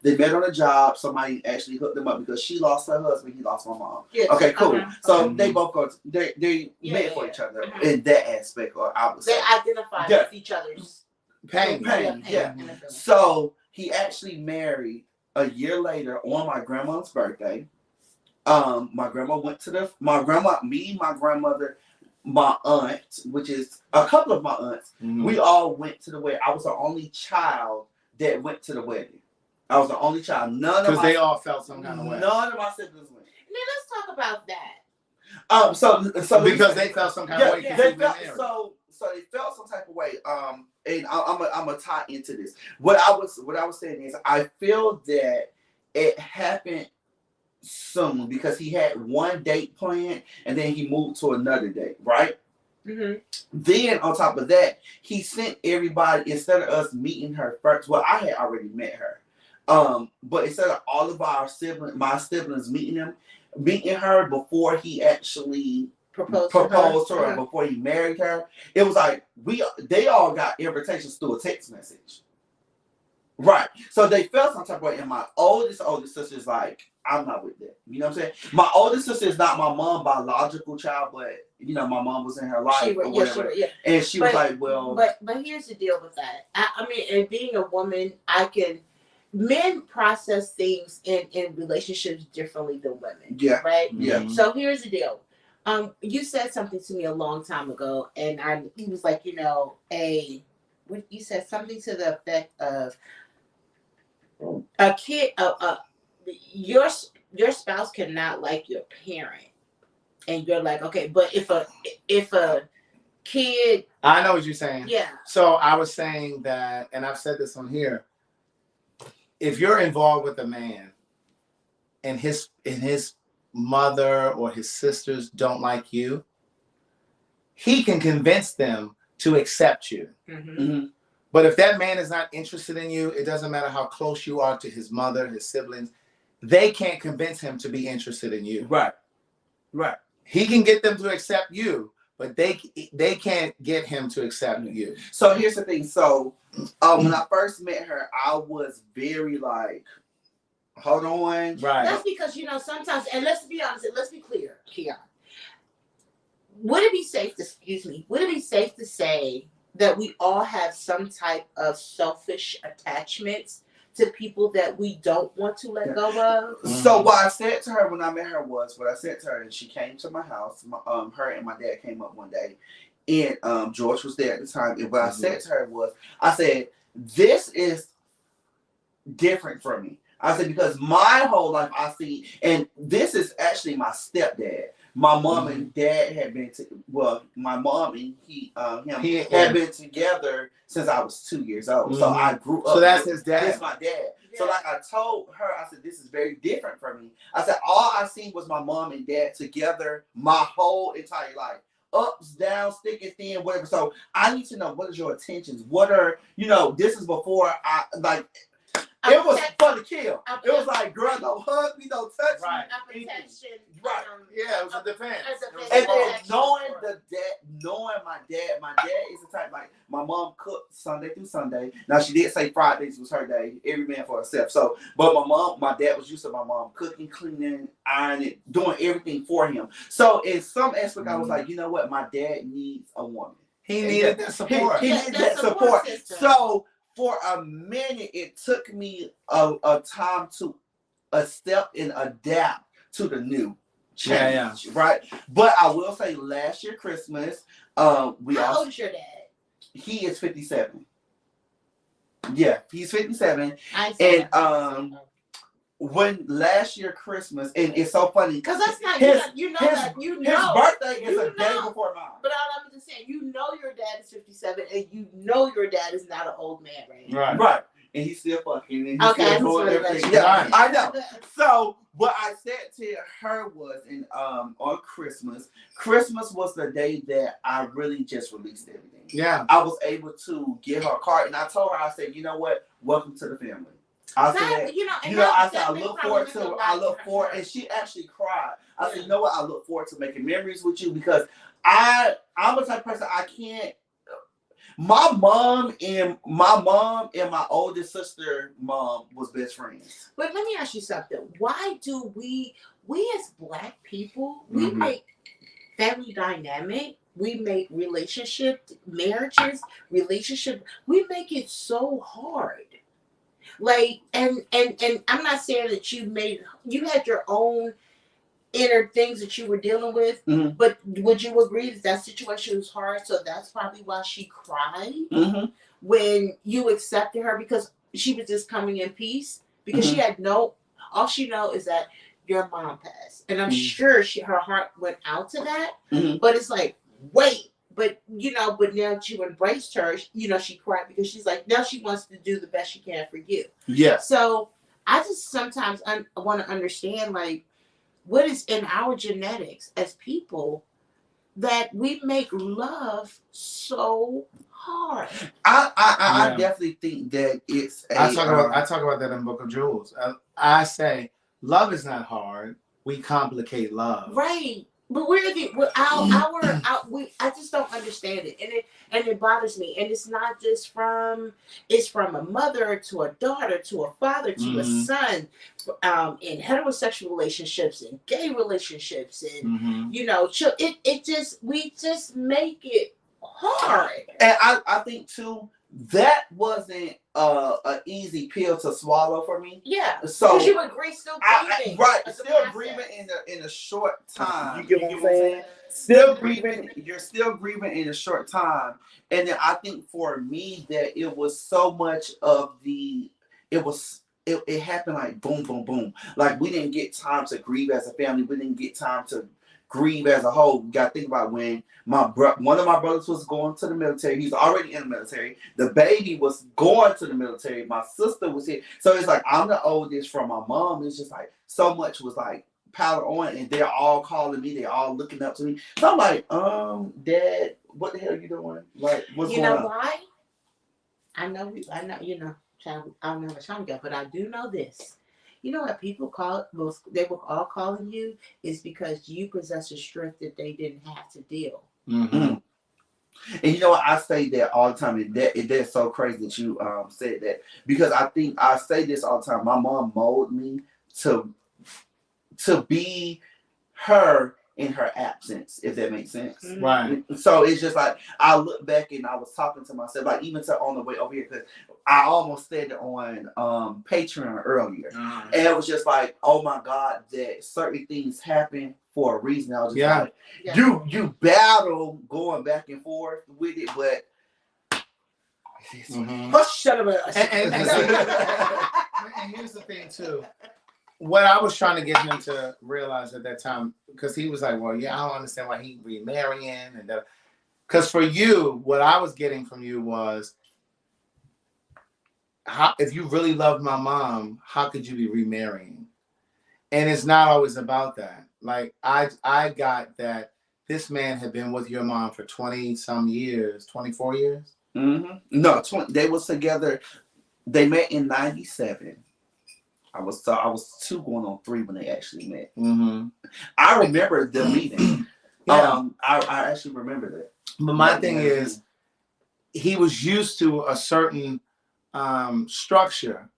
They met on a job. Somebody actually hooked them up because she lost her husband. He lost my mom. Yes. Okay, cool. So they both go. They met for each other in that aspect, or I would say they identified with each other's pain. Yeah. So he actually married a year later on my grandma's birthday. My grandma went to my grandmother, my aunt, which is a couple of my aunts, we all went to the wedding. I was the only child that went to the wedding. I was the only child. Because they all felt some kind of way. None of my siblings went. Now let's talk about that. So because they felt some kind of way. so they felt some type of way. And I'm gonna tie into this. What I was saying is, I feel that it happened soon because he had one date planned and then he moved to another date, right? Mm-hmm. Then on top of that, he sent everybody, instead of us meeting her first. Well, I had already met her. But instead of all of my siblings meeting her before he actually proposed to her, before he married her, it was like they all got invitations through a text message. Right. So they felt some type of way. And my oldest sister's like, I'm not with that. You know what I'm saying? My oldest sister is not my mom's biological child, but you know, my mom was in her life or whatever. And she was like, well, but here's the deal with that. I mean, and being a woman, men process things in relationships differently than women. Yeah. Right? Yeah. Mm-hmm. So here's the deal. You said something to me a long time ago, and he was like, you know, you said something to the effect of a kid, your spouse cannot like your parent, and you're like, okay, but if a kid, I know what you're saying. Yeah. So I was saying that, and I've said this on here. If you're involved with a man, and his mother or his sisters don't like you, he can convince them to accept you. Mm-hmm. Mm-hmm. But if that man is not interested in you, it doesn't matter how close you are to his mother, his siblings, they can't convince him to be interested in you. Right. Right. He can get them to accept you, but they can't get him to accept you. So here's the thing. So when I first met her, I was very like, hold on. Right. That's because, you know, sometimes, and let's be honest, and let's be clear, Keon. Would it be safe to say that we all have some type of selfish attachments to people that we don't want to let go of? Mm-hmm. So what I said to her when I met her was, and she came to my house. Her and my dad came up one day, and George was there at the time. And what I said to her was, I said, this is different for me. I said, because my whole life I see, and this is actually my stepdad. My mom and dad had been my mom and him had been together since I was 2 years old. Mm-hmm. So I grew up. So that's his dad. That's my dad. Yeah. So like I told her, I said, this is very different for me. I said, all I seen was my mom and dad together my whole entire life. Ups, downs, thick and thin, whatever. So I need to know, what is your intentions? What are, this is before I, like, it was for the kill. It was like, girl, don't hug me, don't touch me. Right. Yeah, it was a defense. And then knowing my dad is the type, like, my mom cooked Sunday through Sunday. Now, she did say Fridays was her day, every man for herself. So, but my dad was used to my mom cooking, cleaning, ironing, doing everything for him. So, in some aspect, I was like, you know what? My dad needs a woman. He needed that support. He needed that support. So, for a minute, it took me a time to accept and adapt to the new change, right? But I will say, last year Christmas, How old is your dad? He is 57. Yeah, he's 57. And when last year Christmas, and it's so funny because that's not his birthday is a day before mine. But I'm just saying, your dad is 57, and your dad is not an old man, right? Right. And he's still fucking. And he's still doing everything. Yeah, I know. So what I said to her was, on Christmas was the day that I really just released everything. Yeah. I was able to get her a card, and I told her, I said, you know what? Welcome to the family. I said, I look forward, and she actually cried. I said, you know what? I look forward to making memories with you, because I'm a type of person, I can't. My mom and my oldest sister mom was best friends. But let me ask you something. Why do we as Black people, we make family dynamic, we make we make it so hard. Like, and I'm not saying that you had your own inner things that you were dealing with, but would you agree that situation was hard? So that's probably why she cried when you accepted her, because she was just coming in peace, because she had all she knows is that your mom passed, and I'm sure her heart went out to that. But it's like, wait, but but now that you embraced her, she cried because she's like, now she wants to do the best she can for you. Yes. So I just sometimes want to understand, like, what is in our genetics as people that we make love so hard. I definitely think that it's I talk about that in Book of Jewels. I say love is not hard. We complicate love. Right. But I just don't understand it. And it bothers me. And it's not just it's from a mother to a daughter to a father to a son, in heterosexual relationships and gay relationships and we just make it hard. And I think too, that wasn't an easy pill to swallow for me. Yeah. So you agree, still grieving. Still grieving in a short time. You get what I'm saying? Still grieving. You're still grieving in a short time. And then I think for me that it was so much of it happened like boom, boom, boom. Like we didn't get time to grieve as a family. We didn't get time to grieve as a whole. You got to think about when one of my brothers was going to the military. He's already in the military. The baby was going to the military. My sister was here. So it's like I'm the oldest from my mom. It's just like so much was like piled on, and they're all calling me. They're all looking up to me. So I'm like, Dad, what the hell are you doing? Like, what's going on? You know why? I know, child, I don't know how much time ago, but I do know this. You know what people they were all calling you is because you possess a strength that they didn't have to deal. Mm-hmm. And you know what? I say that all the time. And that's so crazy that you said that, because I think I say this all the time. My mom molded me to be her in her absence, if that makes sense. Mm-hmm. Right. So it's just like I look back and I was talking to myself, like even on the way over here, because I almost said it on Patreon earlier. Mm-hmm. And it was just like, oh my God, that certain things happen for a reason. I was just like, you battle going back and forth with it, but shut up. And here's the thing too. What I was trying to get him to realize at that time, because he was like, well, yeah, I don't understand why he remarrying. And because for you, what I was getting from you was, if you really loved my mom, how could you be remarrying? And it's not always about that. Like, I got that this man had been with your mom for 20-some years, 24 years? Mm-hmm. No, they was together. They met in 97. I was 2 going on 3 when they actually met. Mm-hmm. I remember them meeting. Yeah. I actually remember that. But my thing is, he was used to a certain structure.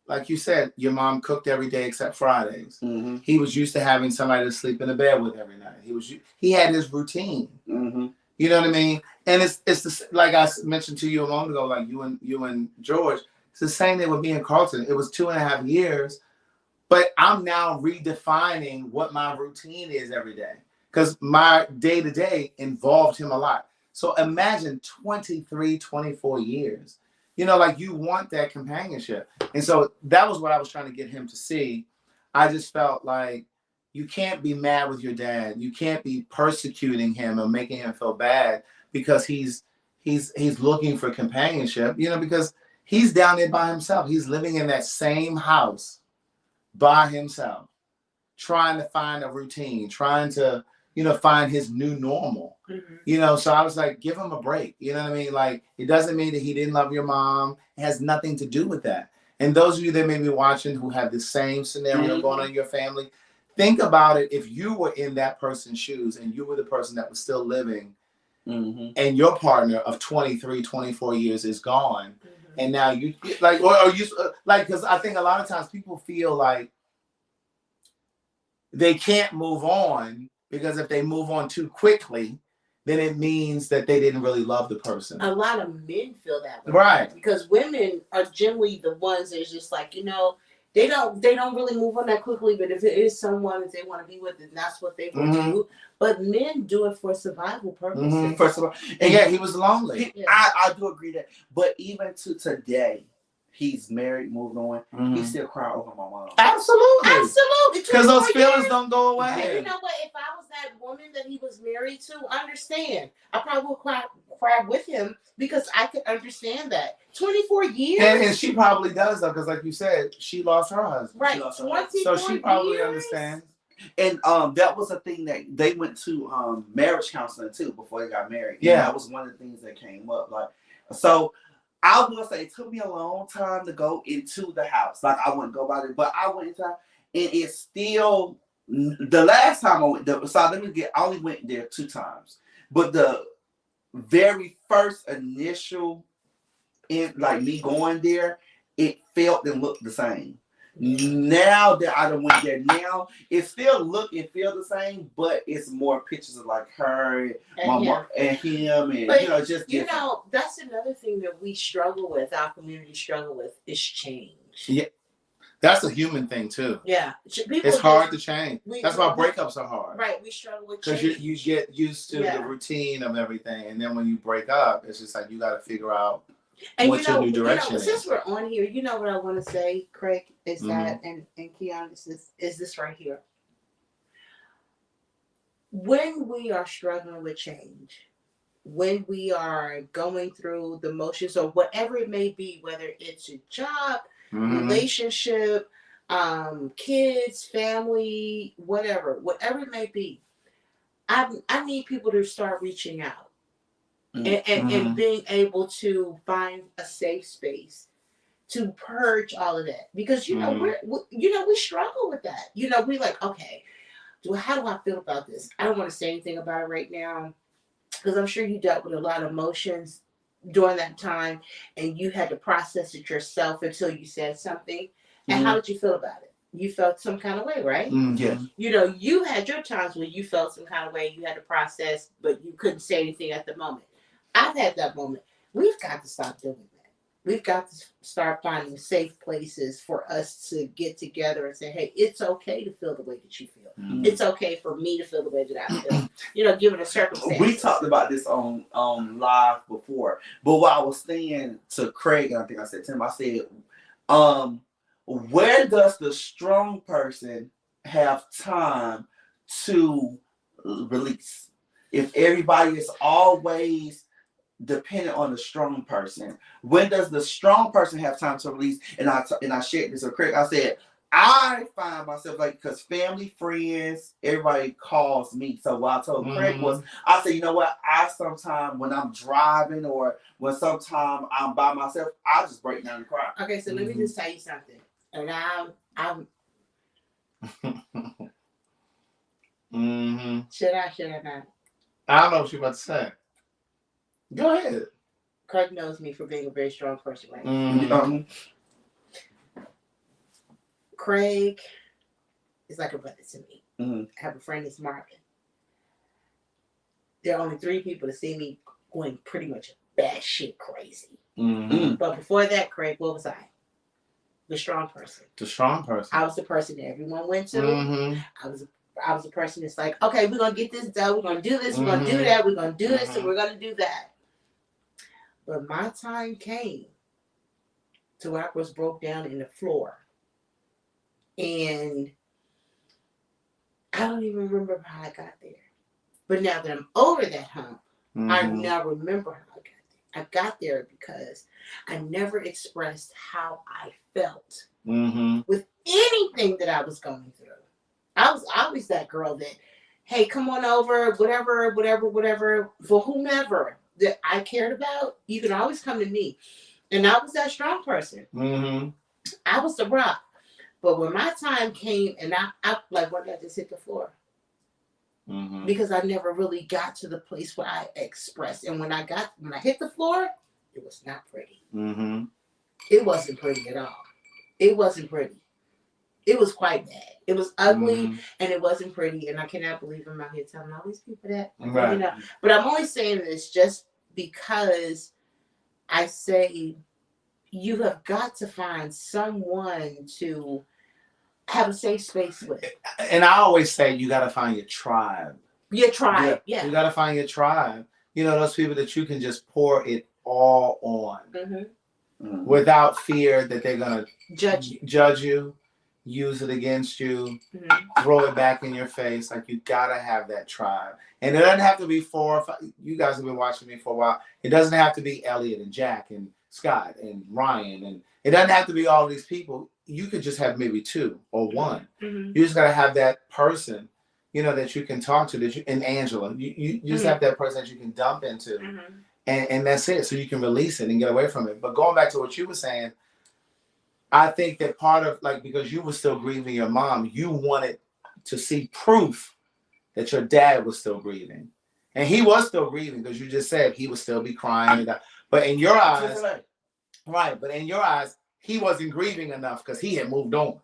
Like you said, your mom cooked every day except Fridays. Mm-hmm. He was used to having somebody to sleep in the bed with every night. He had his routine. Mm-hmm. You know what I mean? And it's like I mentioned to you a moment ago, like you and George. It's the same thing with me and Carlton. It was 2.5 years, but I'm now redefining what my routine is every day, because my day-to-day involved him a lot. So imagine 23, 24 years. Like you want that companionship. And so that was what I was trying to get him to see. I just felt like you can't be mad with your dad. You can't be persecuting him or making him feel bad because he's looking for companionship, because he's down there by himself. He's living in that same house by himself, trying to find a routine, trying to, find his new normal. Mm-hmm. So I was like, give him a break. You know what I mean? Like, it doesn't mean that he didn't love your mom. It has nothing to do with that. And those of you that may be watching who have the same scenario going on in your family, think about it. If you were in that person's shoes and you were the person that was still living, and your partner of 23, 24 years is gone, and now you because I think a lot of times people feel like they can't move on, because if they move on too quickly, then it means that they didn't really love the person. A lot of men feel that way. Right. Because women are generally the ones that's just like, they don't really move on that quickly, but if it is someone that they want to be with, then that's what they will do. But men do it for survival purposes. First of all, and he was lonely. I do agree that, but even to today, he's married, moved on. He still cry over my mom. Absolutely. Absolutely. Because those feelings don't go away. And you know what? If I was that woman woman that he was married to, I understand. I probably would cry with him because I could understand that. 24 years. And she probably does though, because like you said, she lost her husband. Right. 24 So she probably years? understands. And that was a thing that they went to marriage counseling too before they got married. And Yeah, that was one of the things that came up. Like, so I will say it took me a long time to go into the house. Like, I wouldn't go by it, but I went into, and it's still the last time I went there. So I only went there 2 times, but the very first initial like me going there, it felt and looked the same. Now that I done went there, now it still look and feel the same, but it's more pictures of like her and my mom and him, and but, just you know, that's another thing that we struggle with. Our community struggle with is change. Yeah, that's a human thing too. Yeah, it's hard to change. That's why breakups are hard. Right, we struggle with because you get used to the routine of everything, and then when you break up, it's just like you got to figure out. And what your new direction is. Since we're on here, you know what I want to say, Craig, is that, and Keon, is this right here. When we are struggling with change, when we are going through the motions or whatever it may be, whether it's a job, relationship, kids, family, whatever it may be, I need people to start reaching out. And being able to find a safe space to purge all of that, because you know we struggle with that. You know, we like, okay, how do I feel about this? I don't want to say anything about it right now because I'm sure you dealt with a lot of emotions during that time, and you had to process it yourself until you said something. And how did you feel about it? You felt some kind of way, right? Yes. You know, you had your times when you felt some kind of way. You had to process, but you couldn't say anything at the moment. I've had that moment. We've got to stop doing that. We've got to start finding safe places for us to get together and say, hey, it's okay to feel the way that you feel. It's okay for me to feel the way that I feel. You know, given a circumstance. We talked about this on live before, but what I was saying to Craig, and I think I said to him, I said, where does the strong person have time to release? If everybody is always dependent on the strong person, when does the strong person have time to release? And I shared this with Craig. I said, I find myself like, because family, friends, everybody calls me. So what I told Craig was, I said, you know what? I sometimes when I'm driving or when sometimes I'm by myself, I just break down and cry. Okay, so let me just tell you something. And I'm should I not? I don't know what you're about to say. Go ahead. Craig knows me for being a very strong person, right? Craig is like a brother to me. I have a friend that's Marvin. There are only 3 people that see me going pretty much batshit crazy. But before that, Craig, what was I? The strong person. The strong person. I was the person that everyone went to. I was the person that's like, okay, we're going to get this done. We're going to do this. We're going to do that. We're going to do this. And we're going to do that. But my time came to where I was broke down in the floor. And I don't even remember how I got there. But now that I'm over that hump, I now remember how I got there. I got there because I never expressed how I felt with anything that I was going through. I was always that girl that, hey, come on over, whatever, for whomever that I cared about, you can always come to me. And I was that strong person. I was the rock. But when my time came, and I like, what did I just hit the floor? Because I never really got to the place where I expressed. And when I hit the floor, it was not pretty. It wasn't pretty at all. It wasn't pretty. It was quite bad. It was ugly and it wasn't pretty. And I cannot believe I'm out here telling all these people that. Right. You know, but I'm only saying this just because I say you have got to find someone to have a safe space with. And I always say you got to find your tribe. Your tribe, yeah. You got to find your tribe. You know, those people that you can just pour it all on without fear that they're going to judge you. use it against you, throw it back in your face. Like, you gotta have that tribe. And it doesn't have to be 4 or 5. You guys have been watching me for a while. It doesn't have to be Elliot and Jack and Scott and Ryan. And it doesn't have to be all these people. You could just have maybe 2 or 1. You just gotta have that person, you know, that you can talk to, that you, and Angela. You just have that person that you can dump into. And that's it. So you can release it and get away from it. But going back to what you were saying, I think that part of, like, because you were still grieving your mom, you wanted to see proof that your dad was still grieving. And he was still grieving, because you just said he would still be crying. But in your eyes, right, but in your eyes, he wasn't grieving enough because he had moved on.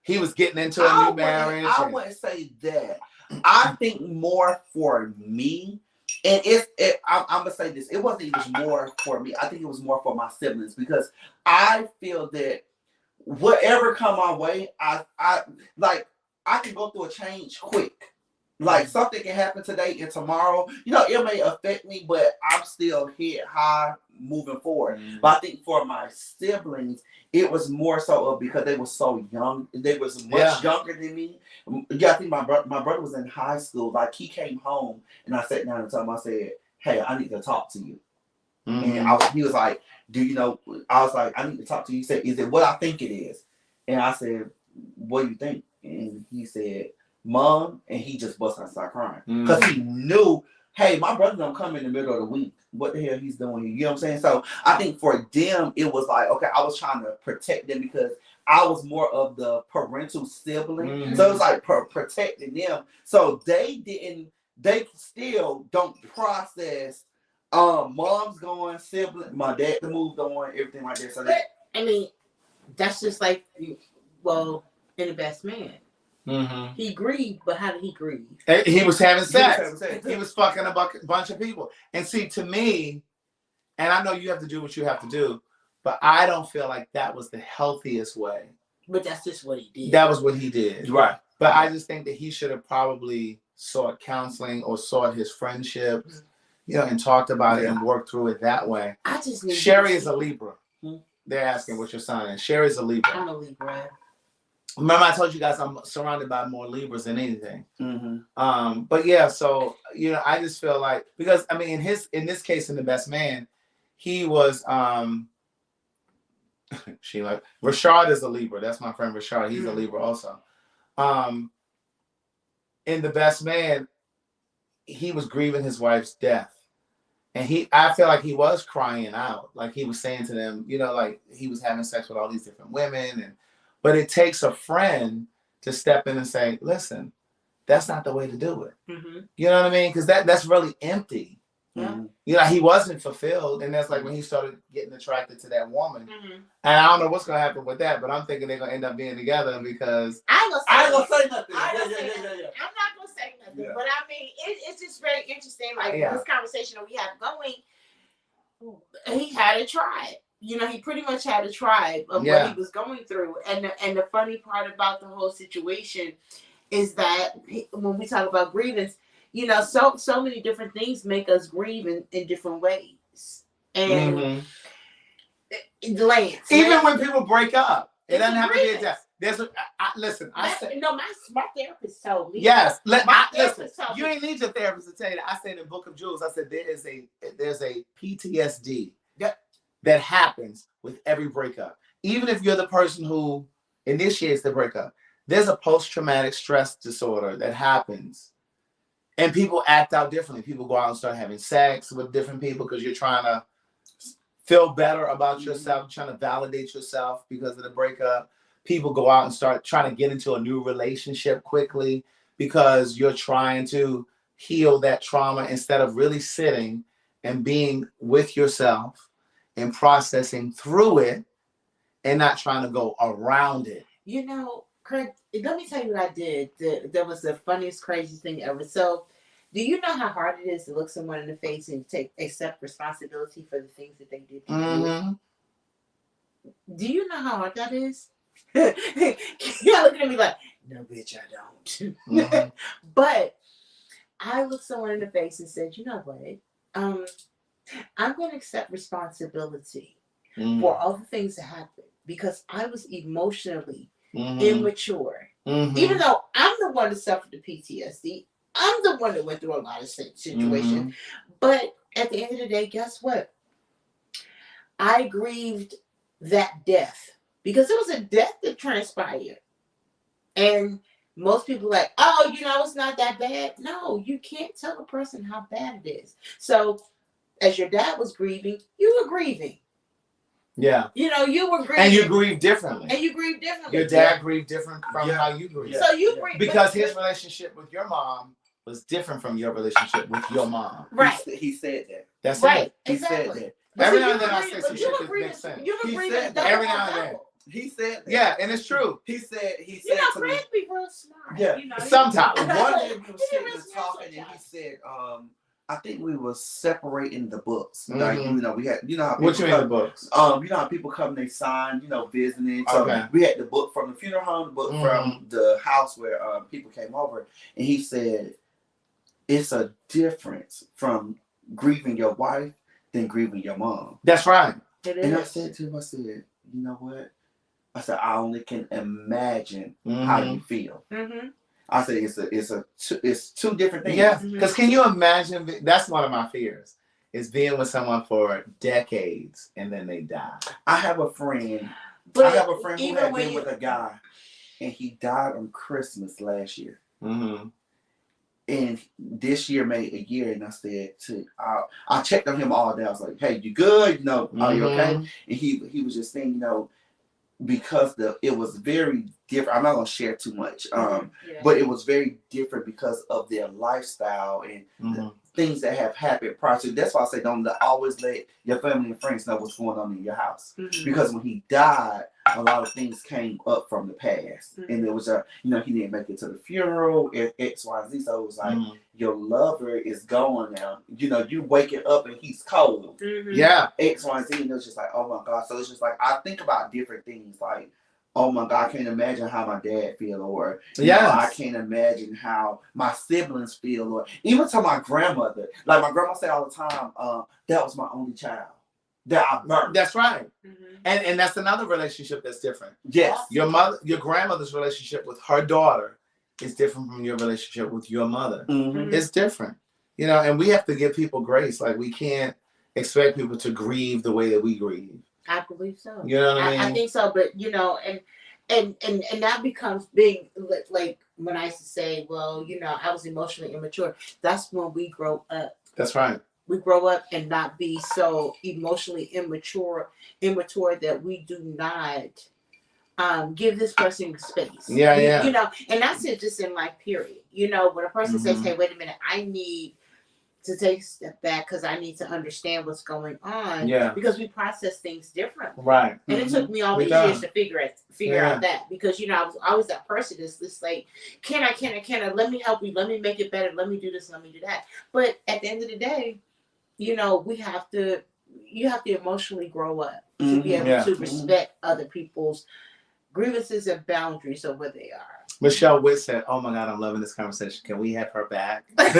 He was getting into a new marriage. I wouldn't say that. I think more for me, and I'm gonna say this, it wasn't even more for me. I think it was more for my siblings, because I feel that whatever come my way, I can go through a change quick. Like, something can happen today and tomorrow, you know, it may affect me, but I'm still head high moving forward. But I think for my siblings, it was more so of, because they were so young. They was much younger than me. Yeah, I think my brother was in high school. Like, he came home and I sat down and told him, I said, hey, I need to talk to you. And he was like, do you know? I was like, I need to talk to you. He said, is it what I think it is? And I said, what do you think? And he said, Mom, and he just busted out start crying. Because he knew, hey, my brother don't come in the middle of the week. What the hell he's doing here? You know what I'm saying? So I think for them, it was like, okay, I was trying to protect them, because I was more of the parental sibling. So it was like protecting them. So they still don't process mom's going, sibling, my dad moved on, everything like that. So I mean, that's just like, well, in The Best Man. He grieved, but how did he grieve? He was having sex. He was fucking a bunch of people. And see, to me, and I know you have to do what you have to do, but I don't feel like that was the healthiest way. But that's just what he did. That was what he did. Right. But I just think that he should have probably sought counseling or sought his friendships, you know, and talked about it and worked through it that way. I just need Sherry is a Libra. They're asking what your sign is. Sherry's a Libra. I'm a Libra. Remember, I told you guys I'm surrounded by more Libras than anything. But yeah, so, you know, I just feel like, because I mean, in this case, in The Best Man, he was Sheila. Rashard is a Libra. That's my friend Rashard. He's a Libra also. In The Best Man, he was grieving his wife's death. And I feel like he was crying out. Like, he was saying to them, you know, like, he was having sex with all these different women. But it takes a friend to step in and say, listen, that's not the way to do it. You know what I mean? Because that's really empty. You know, he wasn't fulfilled. And that's like when he started getting attracted to that woman. And I don't know what's going to happen with that, but I'm thinking they're going to end up being together, because I ain't gonna say nothing. I'm not gonna say nothing. But I mean, it's just very interesting. Like, this conversation that we have going, he had a tribe. You know, he pretty much had a tribe of what he was going through. And the funny part about the whole situation is that when we talk about grievance, you know, so many different things make us grieve in different ways. And Lance, even when people break up, it doesn't have to be a death. Listen, my therapist told me. Yes, listen. You ain't need your therapist to tell you that. I say in the Book of Jewels, I said there's a PTSD that happens with every breakup. Even if you're the person who initiates the breakup, there's a post-traumatic stress disorder that happens. And people act out differently. People go out and start having sex with different people because you're trying to feel better about yourself, trying to validate yourself because of the breakup. People go out and start trying to get into a new relationship quickly because you're trying to heal that trauma instead of really sitting and being with yourself and processing through it and not trying to go around it. You know, Craig, let me tell you what I did. That was the funniest, craziest thing ever. So, do you know how hard it is to look someone in the face and accept responsibility for the things that they did to you? Do you know how hard that is? You're looking at me like, no, bitch, I don't. But I looked someone in the face and said, you know what? I'm going to accept responsibility for all the things that happened because I was emotionally immature. Even though I'm the one that suffered the PTSD, I'm the one that went through a lot of situations. But at the end of the day, guess what? I grieved that death because it was a death that transpired. And most people are like, oh, it's not that bad. No, you can't tell a person how bad it is. So as your dad was grieving, you were grieving. Yeah. You were grieving. And you grieve differently. Your dad grieved different from how you grieve. So you grieve. Because his relationship with your mom was different from your relationship with your mom. Right. He said that. That's right. it. He said that. Every now and then I say some shit that makes sense. He said that. Every now and then. He said that. Yeah, and it's true. He said Craig be real smart. Yeah. Sometimes. One day we were sitting and talking, and he said, I think we were separating the books. Like, we had, how people what you mean the books? How people come, they sign, visiting. So we had the book from the funeral home, the book from the house where people came over, and he said, it's a difference from grieving your wife than grieving your mom. That's right. And I said to him, you know what? I said, I only can imagine how you feel. I said, it's two different things. Yeah, because can you imagine? That's one of my fears, is being with someone for decades and then they die. I have a friend. who had been with a guy, and he died on Christmas last year. And this year made a year, and I said I checked on him all day. I was like, "Hey, you good? Are you okay?" And he was just saying, because it was very different. I'm not gonna share too much, but it was very different because of their lifestyle and the things that have happened prior to. That's why I say don't always let your family and friends know what's going on in your house, because when he died, a lot of things came up from the past, and it was he didn't make it to the funeral, X, Y, Z. So it was like your lover is gone now. You waking up and he's cold. Yeah, X, Y, Z, and it was just like, oh my God. So it's just like I think about different things, like, oh my God, I can't imagine how my dad feel, or I can't imagine how my siblings feel, or even to my grandmother. Like my grandma said all the time, that was my only child that I birthed. That's right. And that's another relationship that's different. Yes. Your grandmother's relationship with her daughter is different from your relationship with your mother. It's different. And we have to give people grace. Like, we can't expect people to grieve the way that we grieve. I believe so. You know what I mean? I think so, but and that becomes big. Like when I used to say, well, I was emotionally immature. That's when we grow up. That's right. We grow up and not be so emotionally immature that we do not give this person space. Yeah. And that's it, just in life, period. When a person says, hey, wait a minute, I need to take a step back because I need to understand what's going on. Yeah. Because we process things differently. Right. And it took me all these years to figure out that, because I was always that person that's just like, can I, let me help you, let me make it better, let me do this, let me do that. But at the end of the day, you have to emotionally grow up to be able to respect other people's grievances and boundaries of where they are. Michelle Witt said, oh my God, I'm loving this conversation. Can we have her back? Hey,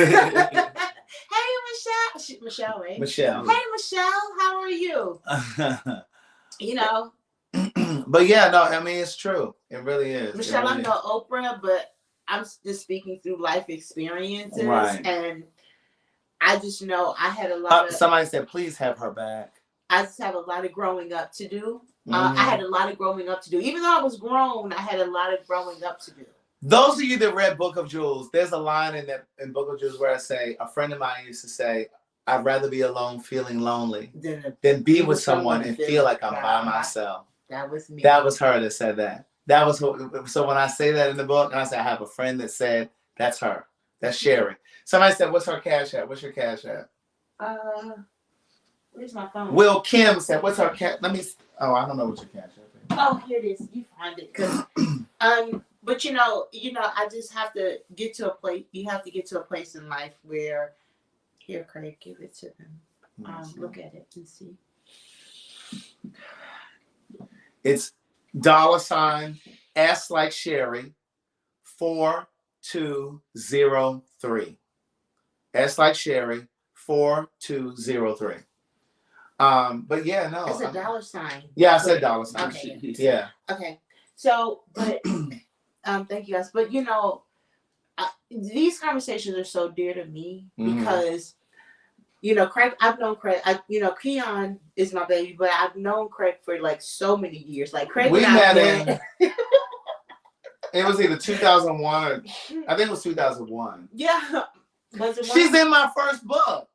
Michelle, right? Michelle. Hey, Michelle, how are you? But yeah, no, I mean, it's true. It really is. Michelle, really I'm no Oprah, but I'm just speaking through life experiences. Right. And I just know I had a lot of... Somebody said, please have her back. I just have a lot of growing up to do. I had a lot of growing up to do. Even though I was grown, I had a lot of growing up to do. Those of you that read Book of Jewels, there's a line in Book of Jewels where I say, a friend of mine used to say, I'd rather be alone feeling lonely than be with someone and feel like I'm by myself. That was me. That was her that said that. That was so when I say that in the book, and I say I have a friend that said, that's her. That's Sherry. Somebody said, what's her cash app? What's your cash app? Where's my phone? Will Kim said, what's her cash? I don't know what your cash app is. Oh, here it is. You find it. But I just have to get to a place. You have to get to a place in life where, here, Craig, give it to them. Look at it and see. It's $S like Sherry 4203. S like Sherry 4203. But yeah, no. It's a dollar sign. Yeah, I said dollar sign. Okay. Yeah. Okay. So, but thank you guys. But you know, these conversations are so dear to me because you know, Craig. I've known Craig. You know, Keon is my baby, but I've known Craig for like so many years. Like Craig, We and I met in. It was either 2001 or I think it was 2001. Yeah. Was it She's in my first book.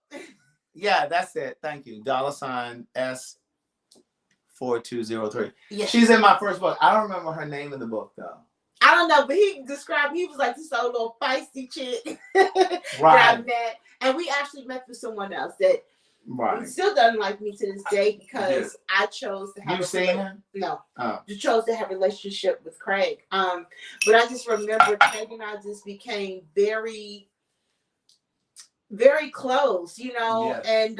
Yeah, that's it. Thank you. $S4203. Yeah. She's in my first book. I don't remember her name in the book though. I don't know, but he described he was like this old little feisty chick that Right. I met, and we actually met with someone else that Right. still doesn't like me to this day because I chose to have. You seen him? No. Oh. You chose to have a relationship with Craig. But I just remember Craig and I just became very, very close, you know, and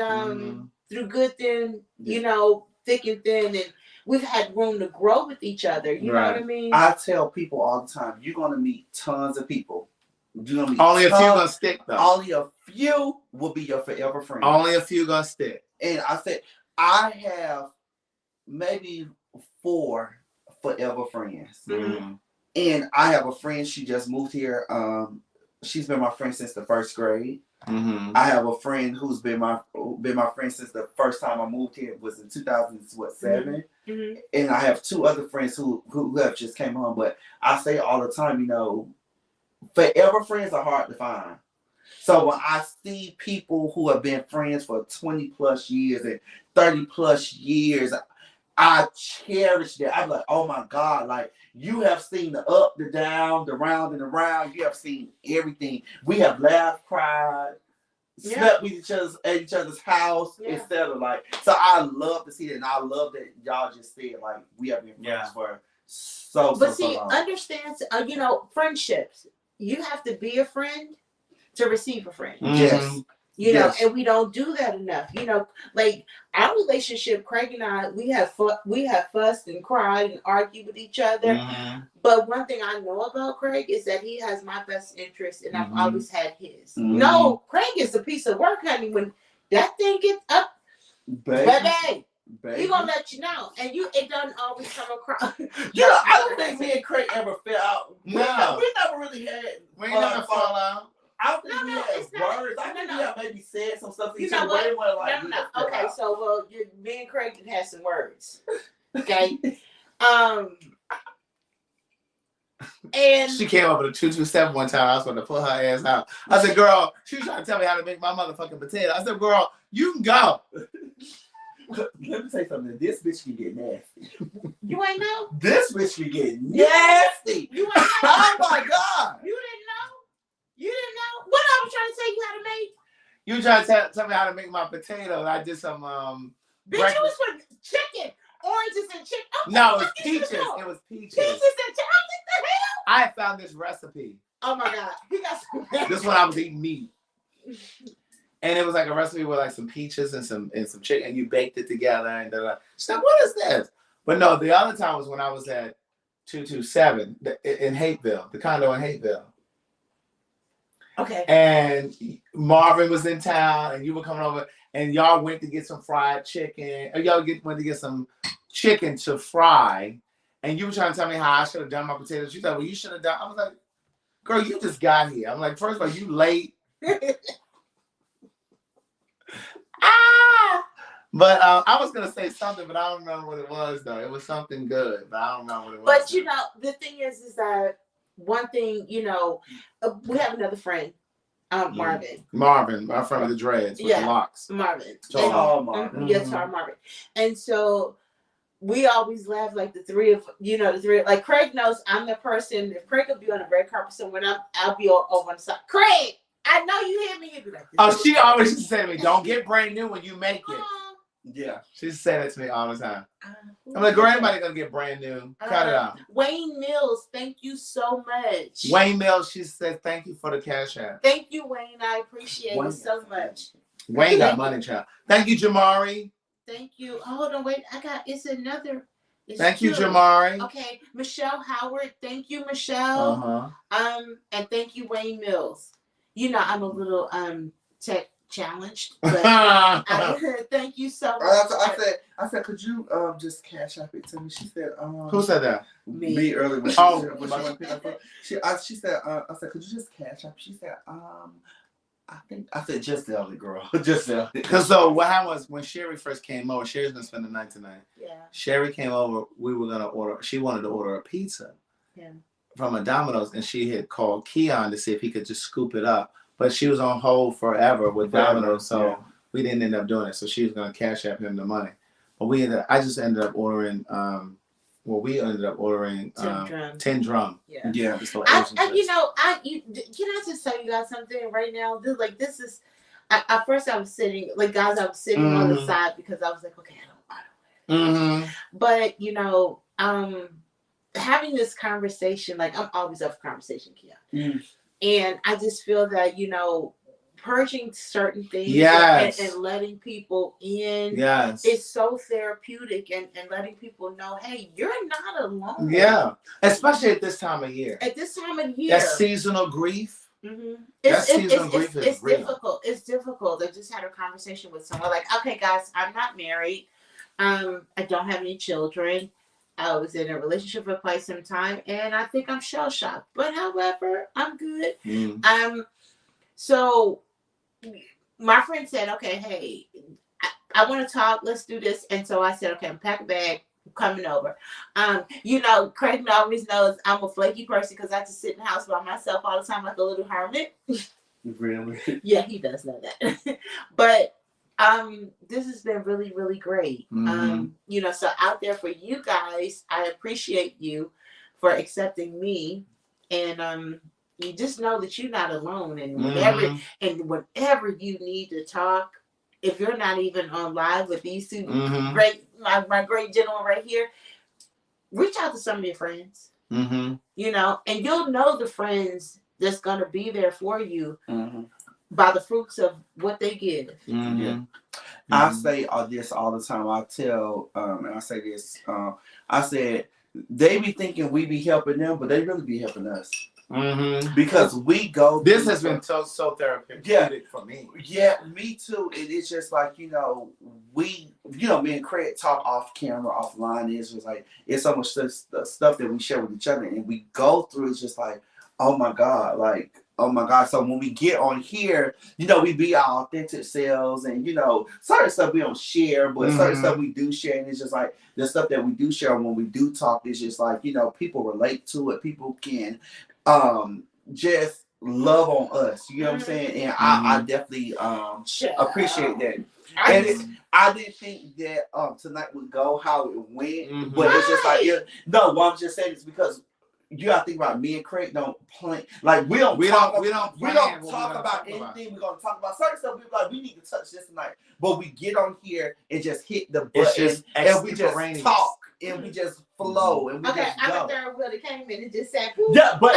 through good thin, you know, thick and thin, and we've had room to grow with each other. You know what I mean? I tell people all the time, you're gonna meet tons of people. You're gonna meet only a few gonna stick though. Only a few will be your forever friend. Only a few gonna stick. And I said, I have maybe 4 forever friends. And I have a friend, she just moved here. She's been my friend since the 1st grade. I have a friend who's been my friend since the first time I moved here. It was in 2007. And I have 2 other friends who have just came home. But I say all the time, you know, forever friends are hard to find. So when I see people who have been friends for 20 plus years and 30 plus years, I cherish that. I'm like, oh my God, like you have seen the up, the down, the round and the round. You have seen everything. We have laughed, cried, slept with each other at each other's house, etc. Like, so I love to see that, and I love that y'all just said like we have been friends for so long. Understand, you know, friendships. You have to be a friend to receive a friend. Yes. You know, and we don't do that enough. You know, like our relationship, Craig and I, we have fussed and cried and argued with each other. But one thing I know about Craig is that he has my best interest, and I've always had his. No, Craig is a piece of work, honey. When that thing gets up, baby, he gonna let you know, and it doesn't always come across. You know, I don't think me and Craig ever fell out. No, we never really had. We never fall out. I don't think we had words. I think we have maybe said some stuff to each other. Okay, so me and Craig had some words. Okay. And she came up with a 227 one time. I was going to pull her ass out. I said, girl, she was trying to tell me how to make my motherfucking potato. I said, girl, you can go. Let me say something. This bitch can get nasty. You ain't know? This bitch can get nasty. You ain't know? Oh my God. You didn't know? You didn't know? What I was trying to tell you how to make? You were trying to tell me how to make my potato. I did some Bitch, it was for chicken. Oranges and chicken. Oh, no, it was peaches. It was peaches. Peaches and chicken. What the hell? I found this recipe. Oh my God. He got some. This one I was eating meat. And it was like a recipe with like some peaches and some chicken, and you baked it together. And she's like, what is this? But no, the other time was when I was at 227 in Hateville, the condo in Hateville. Okay. And Marvin was in town, and you were coming over, and y'all went to get some fried chicken. Or y'all went to get some chicken to fry, and you were trying to tell me how I should have done my potatoes. She said, well, you should have done. I was like, girl, you just got here. I'm like, first of all, you late. But I was gonna say something, but I don't remember what it was though. It was something good, but I don't remember what it was. But you know, the thing is that one thing, you know, we have another friend, Marvin. Marvin, my friend with the dreads, with the locks. Marvin. Marvin. Yes, Marvin. And so we always laugh like the three of like Craig knows I'm the person. If Craig will be on the red carpet somewhere, I'll be over on the side. Craig, I know you hear me. He'll be like, she always used to say to me, "Don't get brand new when you make it." Yeah, she used to say that to me all the time. I'm like, girl, anybody gonna get brand new? Cut it out. Wayne Mills, thank you so much. Wayne Mills, she said, thank you for the cash app. Thank you, Wayne. I appreciate it so much. Wayne got money, child. Thank you, Jamari. Thank you. Hold on, wait. It's another. Thank you, Jamari. Okay, Michelle Howard. Thank you, Michelle. And thank you, Wayne Mills. You know, I'm a little challenged. But thank you so much. I said, could you just cash app it to me? She said, Who said that? Me earlier when she said, I said, could you just cash app? She said, I said, just sell it, girl. Just sell it. Because so what happened was when Sherry first came over, Sherry's gonna spend the night tonight. Yeah. Sherry came over, we were gonna order, she wanted to order a pizza. Yeah. From a Domino's, and she had called Keon to see if he could just scoop it up. But she was on hold forever with Domino's, so we didn't end up doing it. So she was gonna cash app him the money. But I just ended up ordering we ended up ordering 10 drum. Yeah. Yeah. Can I just tell you guys something right now? This is at first I was sitting on the side because I was like, okay, I don't want to. But having this conversation, like I'm always up for conversation, Keon. And I just feel that, purging certain things and letting people in is so therapeutic and letting people know, hey, you're not alone. Yeah. Especially at this time of year. At this time of year. That seasonal grief. Mm-hmm. It's difficult. It's difficult. I just had a conversation with someone like, okay, guys, I'm not married. I don't have any children. I was in a relationship for quite some time, and I think I'm shell shocked. But however, I'm good. So my friend said, okay, hey, I want to talk. Let's do this. And so I said, okay, I'm packing a bag. I'm coming over. Craig always knows I'm a flaky person because I just sit in the house by myself all the time like a little hermit. Really? Yeah, he does know that. But this has been really, really great. So out there for you guys, I appreciate you for accepting me, and you just know that you're not alone. And whenever you need to talk, if you're not even on live with these two my great gentlemen right here, reach out to some of your friends. And you'll know the friends that's gonna be there for you. By the fruits of what they give. I say this all the time. I tell, and I say this, I said, they be thinking we be helping them, but they really be helping us. Because we go. This has been so therapeutic for me. Yeah, me too. It's just like, me and Craig talk off camera, offline. It's just like, it's so much stuff that we share with each other, and we go through. It's just like, oh my God, so when we get on here, we be our authentic selves, and certain stuff we don't share, but certain stuff we do share, and it's just like the stuff that we do share when we do talk is just like, people relate to it, people can just love on us, you know what I'm saying? And I definitely appreciate that. And I didn't think that tonight would go how it went, but it's just like, what I'm just saying is because you gotta think about, me and Craig don't plan. Like we don't talk about anything. We're gonna talk about certain stuff. We're like, we need to touch this tonight, but we get on here and just hit the button, and we just talk, and we just flow, and we just go. I'm a third wheel that came in and just said, yeah, but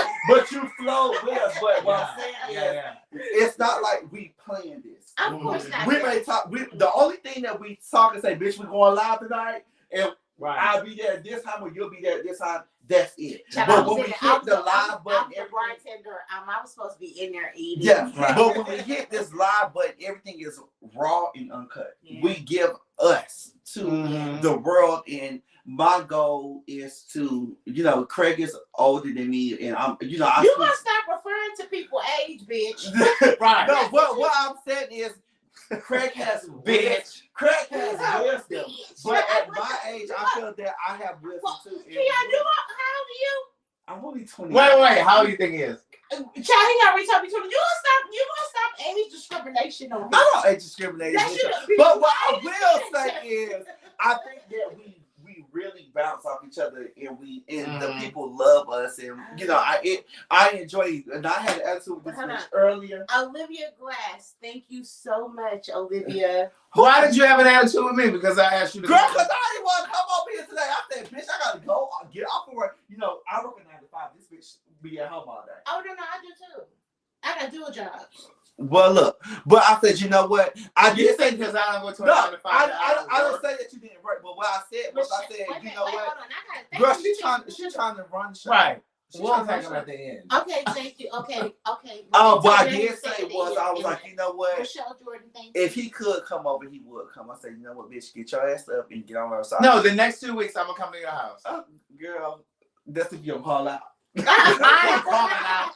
you flow with us. But what I'm saying is, it's not like we planned this. Of course not. We may talk. The only thing that we talk and say, bitch, we going live tonight, and I'll be there this time, or you'll be there this time. That's it. But when we hit the live button, I'm the bartender. I was supposed to be in there eating. Yeah, but when we hit this live button, everything is raw and uncut. We give us to the world, and my goal is to, Craig is older than me, and I'm, you gonna stop referring to people age, bitch. Right. No, what I'm saying is, Craig has wisdom. Craig has wisdom. But at my age, I feel that I have wisdom too. Keon, how old are you? I'm only 20. Wait, how do you think he is? Child, he already told me 20. You gonna stop age discrimination on me. I don't age discrimination. But what I will say is, I think that we really bounce off each other, and the people love us, and I enjoy it. And I had an attitude with this earlier. Olivia Glass, thank you so much, Olivia. Why did you have an attitude with me? Because I asked you to. Girl, because I didn't want to come over here today. I said, bitch, I gotta go get off of work. I work at 9 to 5. This bitch be at home all day. Oh no, I do too. I got dual jobs. Well, look, but I said, you know what? I did say because I don't go to 9 to 5. I don't say that you didn't work, but what I said was, you know what? Girl, she's trying to run the show. Right. We'll take him at the end. Okay, thank you. Okay. Oh, Well, what I you did told say me was, I was like, you know what? Michelle Jordan, thank you. If he could come over, he would come. I said, you know what, bitch, get your ass up and get on our side. No, the next 2 weeks I'm gonna come to your house. Oh, girl, that's if you don't call out. I ain't calling out.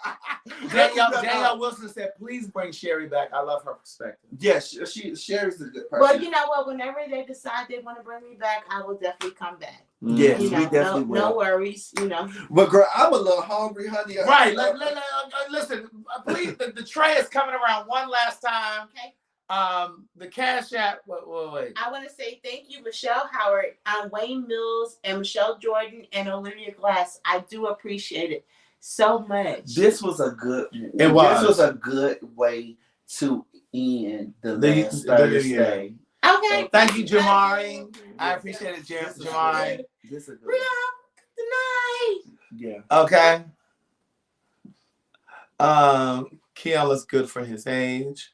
Danielle Wilson said, please bring Sherry back. I love her perspective. Yes, Sherry's a good person. Well, you know what? Whenever they decide they want to bring me back, I will definitely come back. Yes, You know, we definitely will. No worries, you know. But girl, I'm a little hungry, honey. Right. Listen, please, the tray is coming around one last time. Okay. The Cash App. Wait. I want to say thank you, Michelle Howard, Wayne Mills, and Michelle Jordan, and Olivia Glass. I do appreciate it so much. This was a good. It was. This was a good way to end the last Thursday. Okay. Thank you, Jamari. I appreciate it, Jamari. This is a good. Good night. Yeah. Okay. Keon looks good for his age.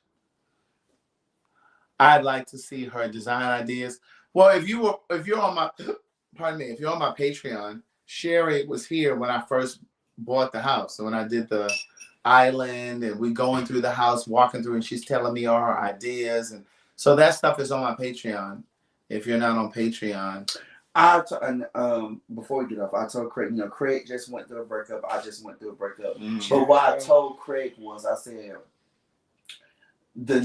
I'd like to see her design ideas. Well, if you're on my Patreon, Sherry was here when I first bought the house. So when I did the island and we going through the house, walking through, and she's telling me all her ideas, and so that stuff is on my Patreon. If you're not on Patreon, before we get off, I told Craig. Craig just went through a breakup. I just went through a breakup. Mm. But what I told Craig was, I said,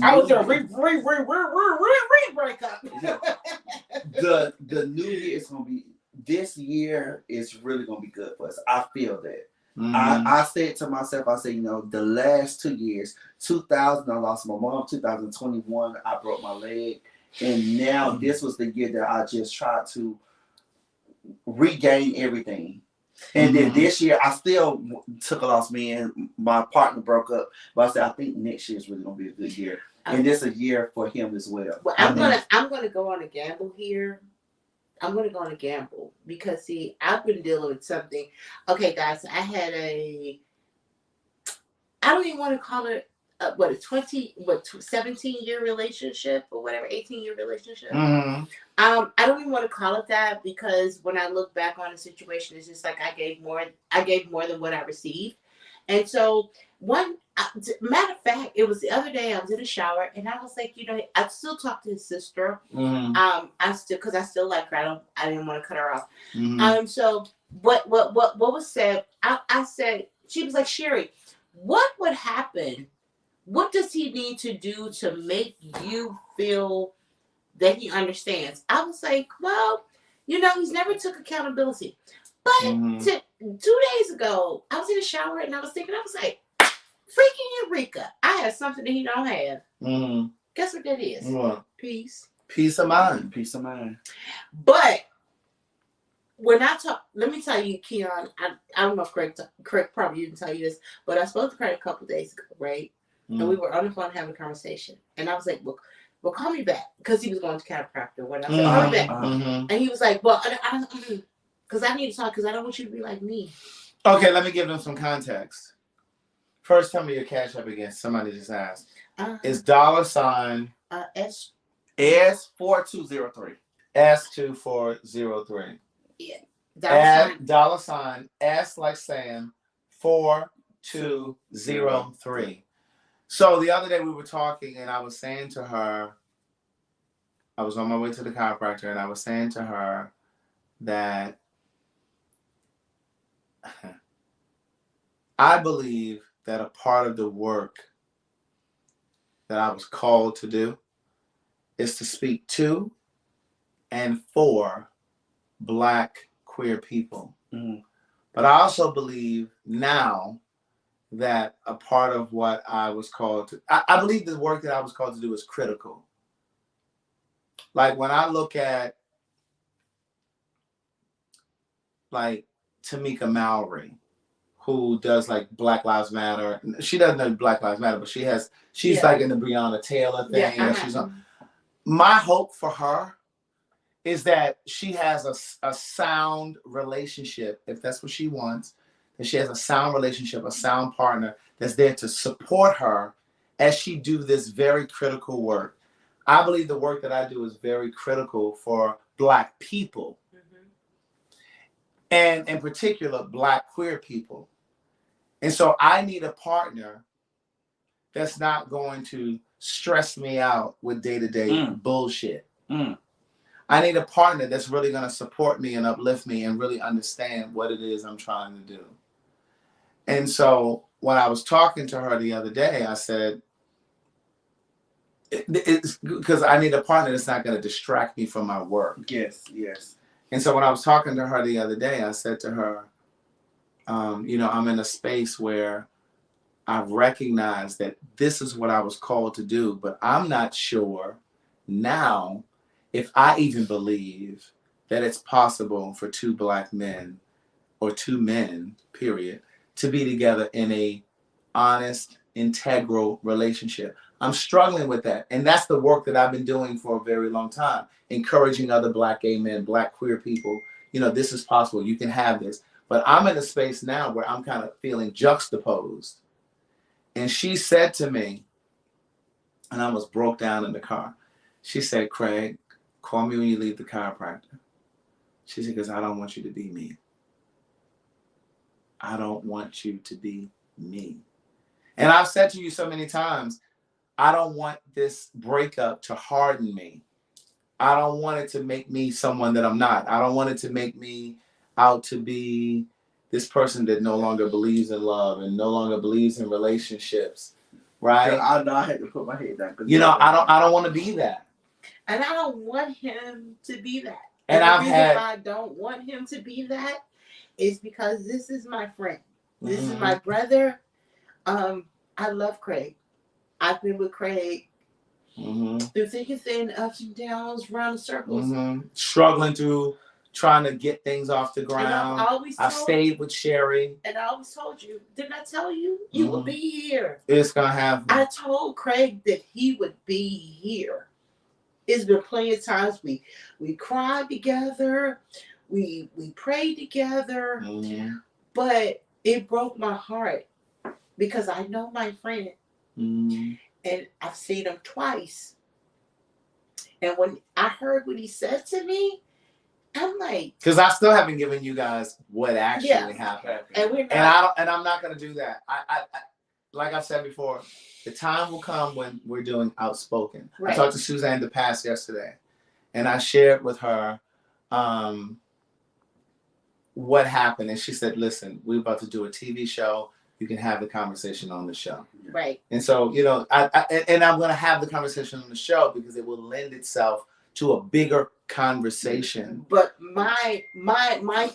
I was gonna break up. The new year is gonna be. This year is really gonna be good for us. I feel that. Mm-hmm. I said to myself, I said, the last 2 years, 2000, I lost my mom. 2021, I broke my leg, and now this was the year that I just tried to regain everything. And then this year, I still took a loss. Me and my partner broke up, but I said I think next year is really gonna be a good year, and this is a year for him as well. Well, I'm gonna go on a gamble here. I'm gonna go on a gamble because see, I've been dealing with something. Okay, guys, I had I don't even want to call it a 17-year relationship or whatever, 18-year relationship. Mm-hmm. I don't even want to call it that because when I look back on the situation, it's just like I gave more than what I received. And so matter of fact, it was the other day I was in the shower and I was like, I still talk to his sister. Mm-hmm. Because I still like her. I didn't want to cut her off. Mm-hmm. So what was said, I said, she was like, Sherry, what would happen? What does he need to do to make you feel that he understands? I was like, well, he's never took accountability. But 2 days ago, I was in the shower and I was thinking, I was like, freaking Eureka, I have something that he don't have. Mm-hmm. Guess what that is? What? Peace. Peace of mind. Peace of mind. But when I talk, let me tell you, Keon, I don't know if Craig probably didn't tell you this, but I spoke to Craig a couple days ago, right? Mm-hmm. And we were on the phone having a conversation. And I was like, well, call me back. Because he was going to chiropractor. When I said, call me back. Mm-hmm. And he was like, well, because I need to talk because I don't want you to be like me. Okay, let me give them some context. First, tell me your Cash App again. Somebody just asked. It's $sign S4203. S2403. Yeah. $sign S like Sam 4203. So the other day we were talking and I was saying to her, I was on my way to the chiropractor and I was saying to her that I believe that a part of the work that I was called to do is to speak to and for Black queer people. Mm-hmm. But I also believe now that a part of what I was called to, I believe the work that I was called to do is critical. Like when I look at like Tamika Mallory, who does like Black Lives Matter. She doesn't know Black Lives Matter, but she's like in the Breonna Taylor thing. Yeah, She's on. My hope for her is that she has a sound relationship, if that's what she wants, that she has a sound relationship, a sound partner that's there to support her as she do this very critical work. I believe the work that I do is very critical for Black people. and in particular, Black queer people. And so I need a partner that's not going to stress me out with day-to-day bullshit. I need a partner that's really going to support me and uplift me and really understand what it is I'm trying to do. And so when I was talking to her the other day, I said, it's because I need a partner that's not going to distract me from my work. Yes, yes. And so when I was talking to her the other day, I said to her, you know, I'm in a space where I've recognized that this is what I was called to do, but I'm not sure now if I even believe that it's possible for two Black men or two men, period, to be together in a honest, integral relationship. I'm struggling with that. And that's the work that I've been doing for a very long time, encouraging other Black gay men, Black queer people, you know, this is possible. You can have this. But I'm in a space now where I'm kind of feeling juxtaposed. And she said to me, and I almost broke down in the car. She said, Craig, call me when you leave the chiropractor. She said, because I don't want you to be me. I don't want you to be me. And I've said to you so many times, I don't want this breakup to harden me. I don't want it to make me someone that I'm not. I don't want it to make me out to be this person that no longer believes in love and no longer believes in relationships, right? I know I had to put my head down. You know, I don't want to be that. And I don't want him to be that. And the I've reason had. why I don't want him to be that is because this is my friend. This is my brother. I love Craig. I've been with Craig through thick and thin, ups and downs, round circles. Struggling through trying to get things off the ground. I've stayed with Sherry. And I always told you, didn't I tell you? You will be here. It's going to happen. I told Craig that he would be here. It's been plenty of times we cried together, we prayed together, but it broke my heart because I know my friend and I've seen him twice. And when I heard what he said to me, I'm like, because I still haven't given you guys what actually happened, and I'm not going to do that. I like I said before, the time will come when we're doing Outspoken. Right. I talked to Suzanne DePass yesterday, and I shared with her what happened, and she said, "Listen, we're about to do a TV show. You can have the conversation on the show." Right. And so, you know, I'm going to have the conversation on the show because it will lend itself to a bigger conversation. But my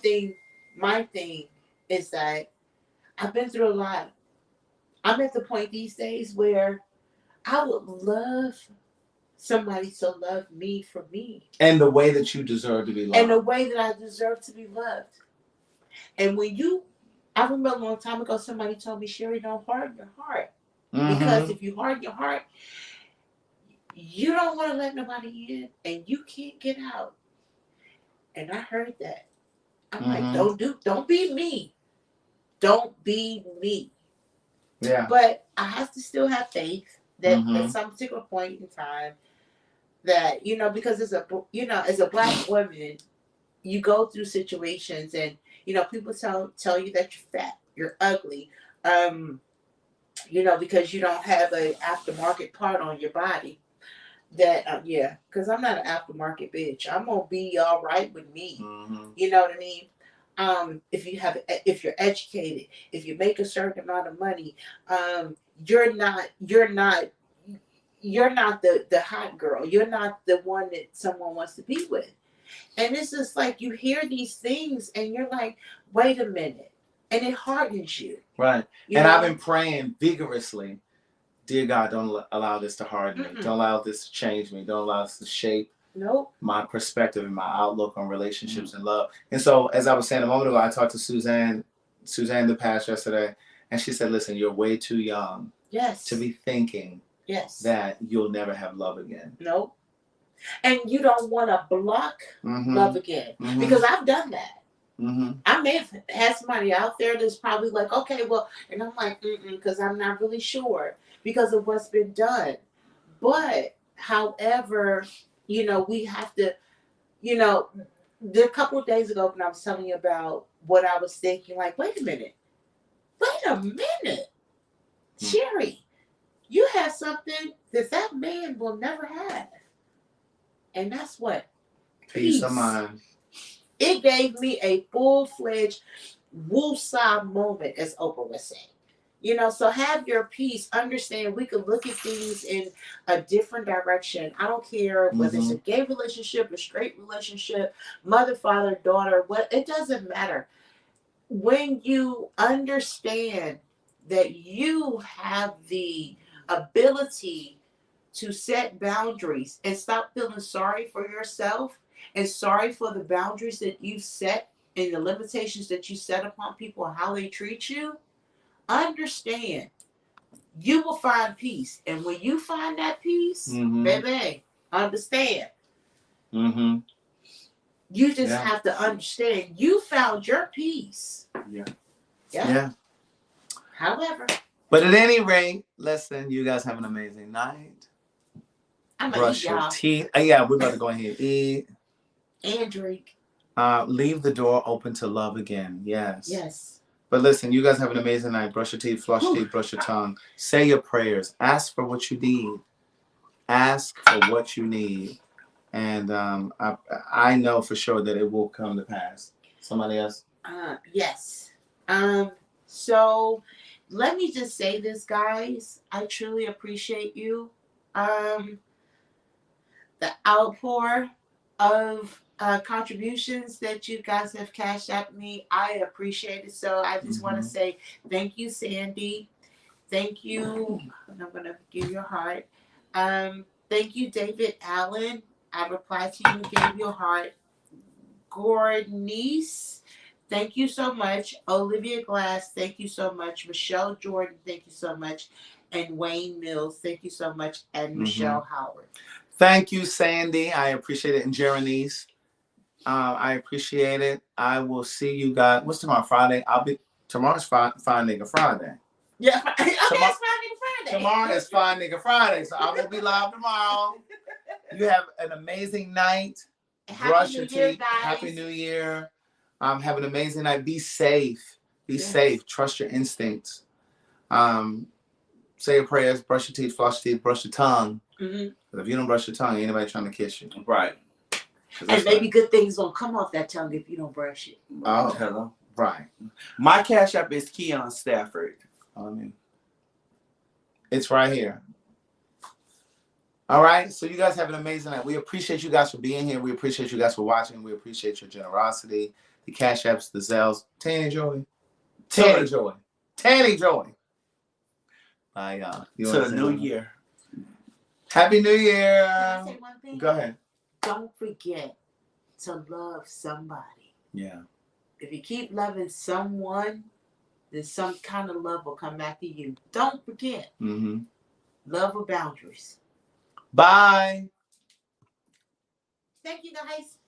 thing is that I've been through a lot. I'm at the point these days where I would love somebody to love me for me. And the way that you deserve to be loved. And the way that I deserve to be loved. And I remember a long time ago, somebody told me, Sherry, don't harden your heart. Because if you harden your heart, you don't want to let nobody in and you can't get out. And I heard that. I'm like, don't be me. Don't be me. Yeah. But I have to still have faith that at some particular point in time that, you know, because as a Black woman, you go through situations and, you know, people tell you that you're fat, you're ugly, you know, because you don't have an aftermarket part on your body. That because I'm not an aftermarket bitch. I'm gonna be all right with me. You know what I mean? If you're educated, if you make a certain amount of money, you're not the hot girl. You're not the one that someone wants to be with. And it's just like you hear these things and you're like, wait a minute, and it hardens you. Right. And I've been praying vigorously. Dear God, don't allow this to harden me. Don't allow this to change me. Don't allow this to shape my perspective and my outlook on relationships and love. And so, as I was saying a moment ago, I talked to Suzanne DePass yesterday, and she said, listen, you're way too young to be thinking that you'll never have love again. Nope. And you don't want to block love again. Because I've done that. I may have had somebody out there that's probably like, okay, well, and I'm like, because I'm not really sure because of what's been done. But, however, you know, we have to, you know, a couple of days ago when I was telling you about what I was thinking, like, wait a minute, Sherry, you have something that man will never have, and that's what Peace of mind. It gave me a full-fledged woosah moment, as Oprah would say. You know, so have your peace. Understand we can look at things in a different direction. I don't care whether it's a gay relationship, a straight relationship, mother, father, daughter, it doesn't matter. When you understand that you have the ability to set boundaries and stop feeling sorry for yourself and sorry for the boundaries that you set and the limitations that you set upon people and how they treat you, understand you will find peace. And when you find that peace, baby, understand. You just have to understand you found your peace. Yeah. However. But at any rate, listen, you guys have an amazing night. Brush your teeth. Yeah, we're about to go ahead and eat. And drink. Leave the door open to love again. Yes. Yes. But listen, you guys have an amazing night. Brush your teeth, floss your teeth, brush your tongue. Say your prayers. Ask for what you need. Ask for what you need. And I know for sure that it will come to pass. Somebody else? Yes. So let me just say this, guys. I truly appreciate you. The outpour of contributions that you guys have cashed out me, I appreciate it. So I just want to say thank you, Sandy. Thank you. And I'm going to give you a heart. Thank you, David Allen. I replied to you and gave you a heart. Gordnice, thank you so much. Olivia Glass, thank you so much. Michelle Jordan, thank you so much. And Wayne Mills, thank you so much. And Michelle Howard. Thank you, Sandy. I appreciate it. And Jerenice, I appreciate it. I will see you guys. What's tomorrow? Friday? Tomorrow's Fine Nigga Friday. Yeah, okay, it's Fine Nigga Friday. Tomorrow is Fine Nigga Friday, so I will be live tomorrow. You have an amazing night. Brush your teeth. Happy New Year. Have an amazing night. Be safe. Be safe. Trust your instincts. Say your prayers. Brush your teeth. Floss your teeth. Brush your tongue. But if you don't brush your tongue, ain't anybody trying to kiss you. Right. And maybe good things won't come off that tongue if you don't brush it. Oh, hello. Right. My Cash App is KeonStafford. It's right here. All right. So you guys have an amazing night. We appreciate you guys for being here. We appreciate you guys for watching. We appreciate your generosity. The Cash Apps, the Zells. Tanny Joy. Tanny Joy. Tanny Joy. Bye, y'all. To the new year. Happy New Year. Can I say one thing? Go ahead. Don't forget to love somebody. Yeah. If you keep loving someone, then some kind of love will come back to you. Don't forget. Love with boundaries. Bye. Thank you, guys.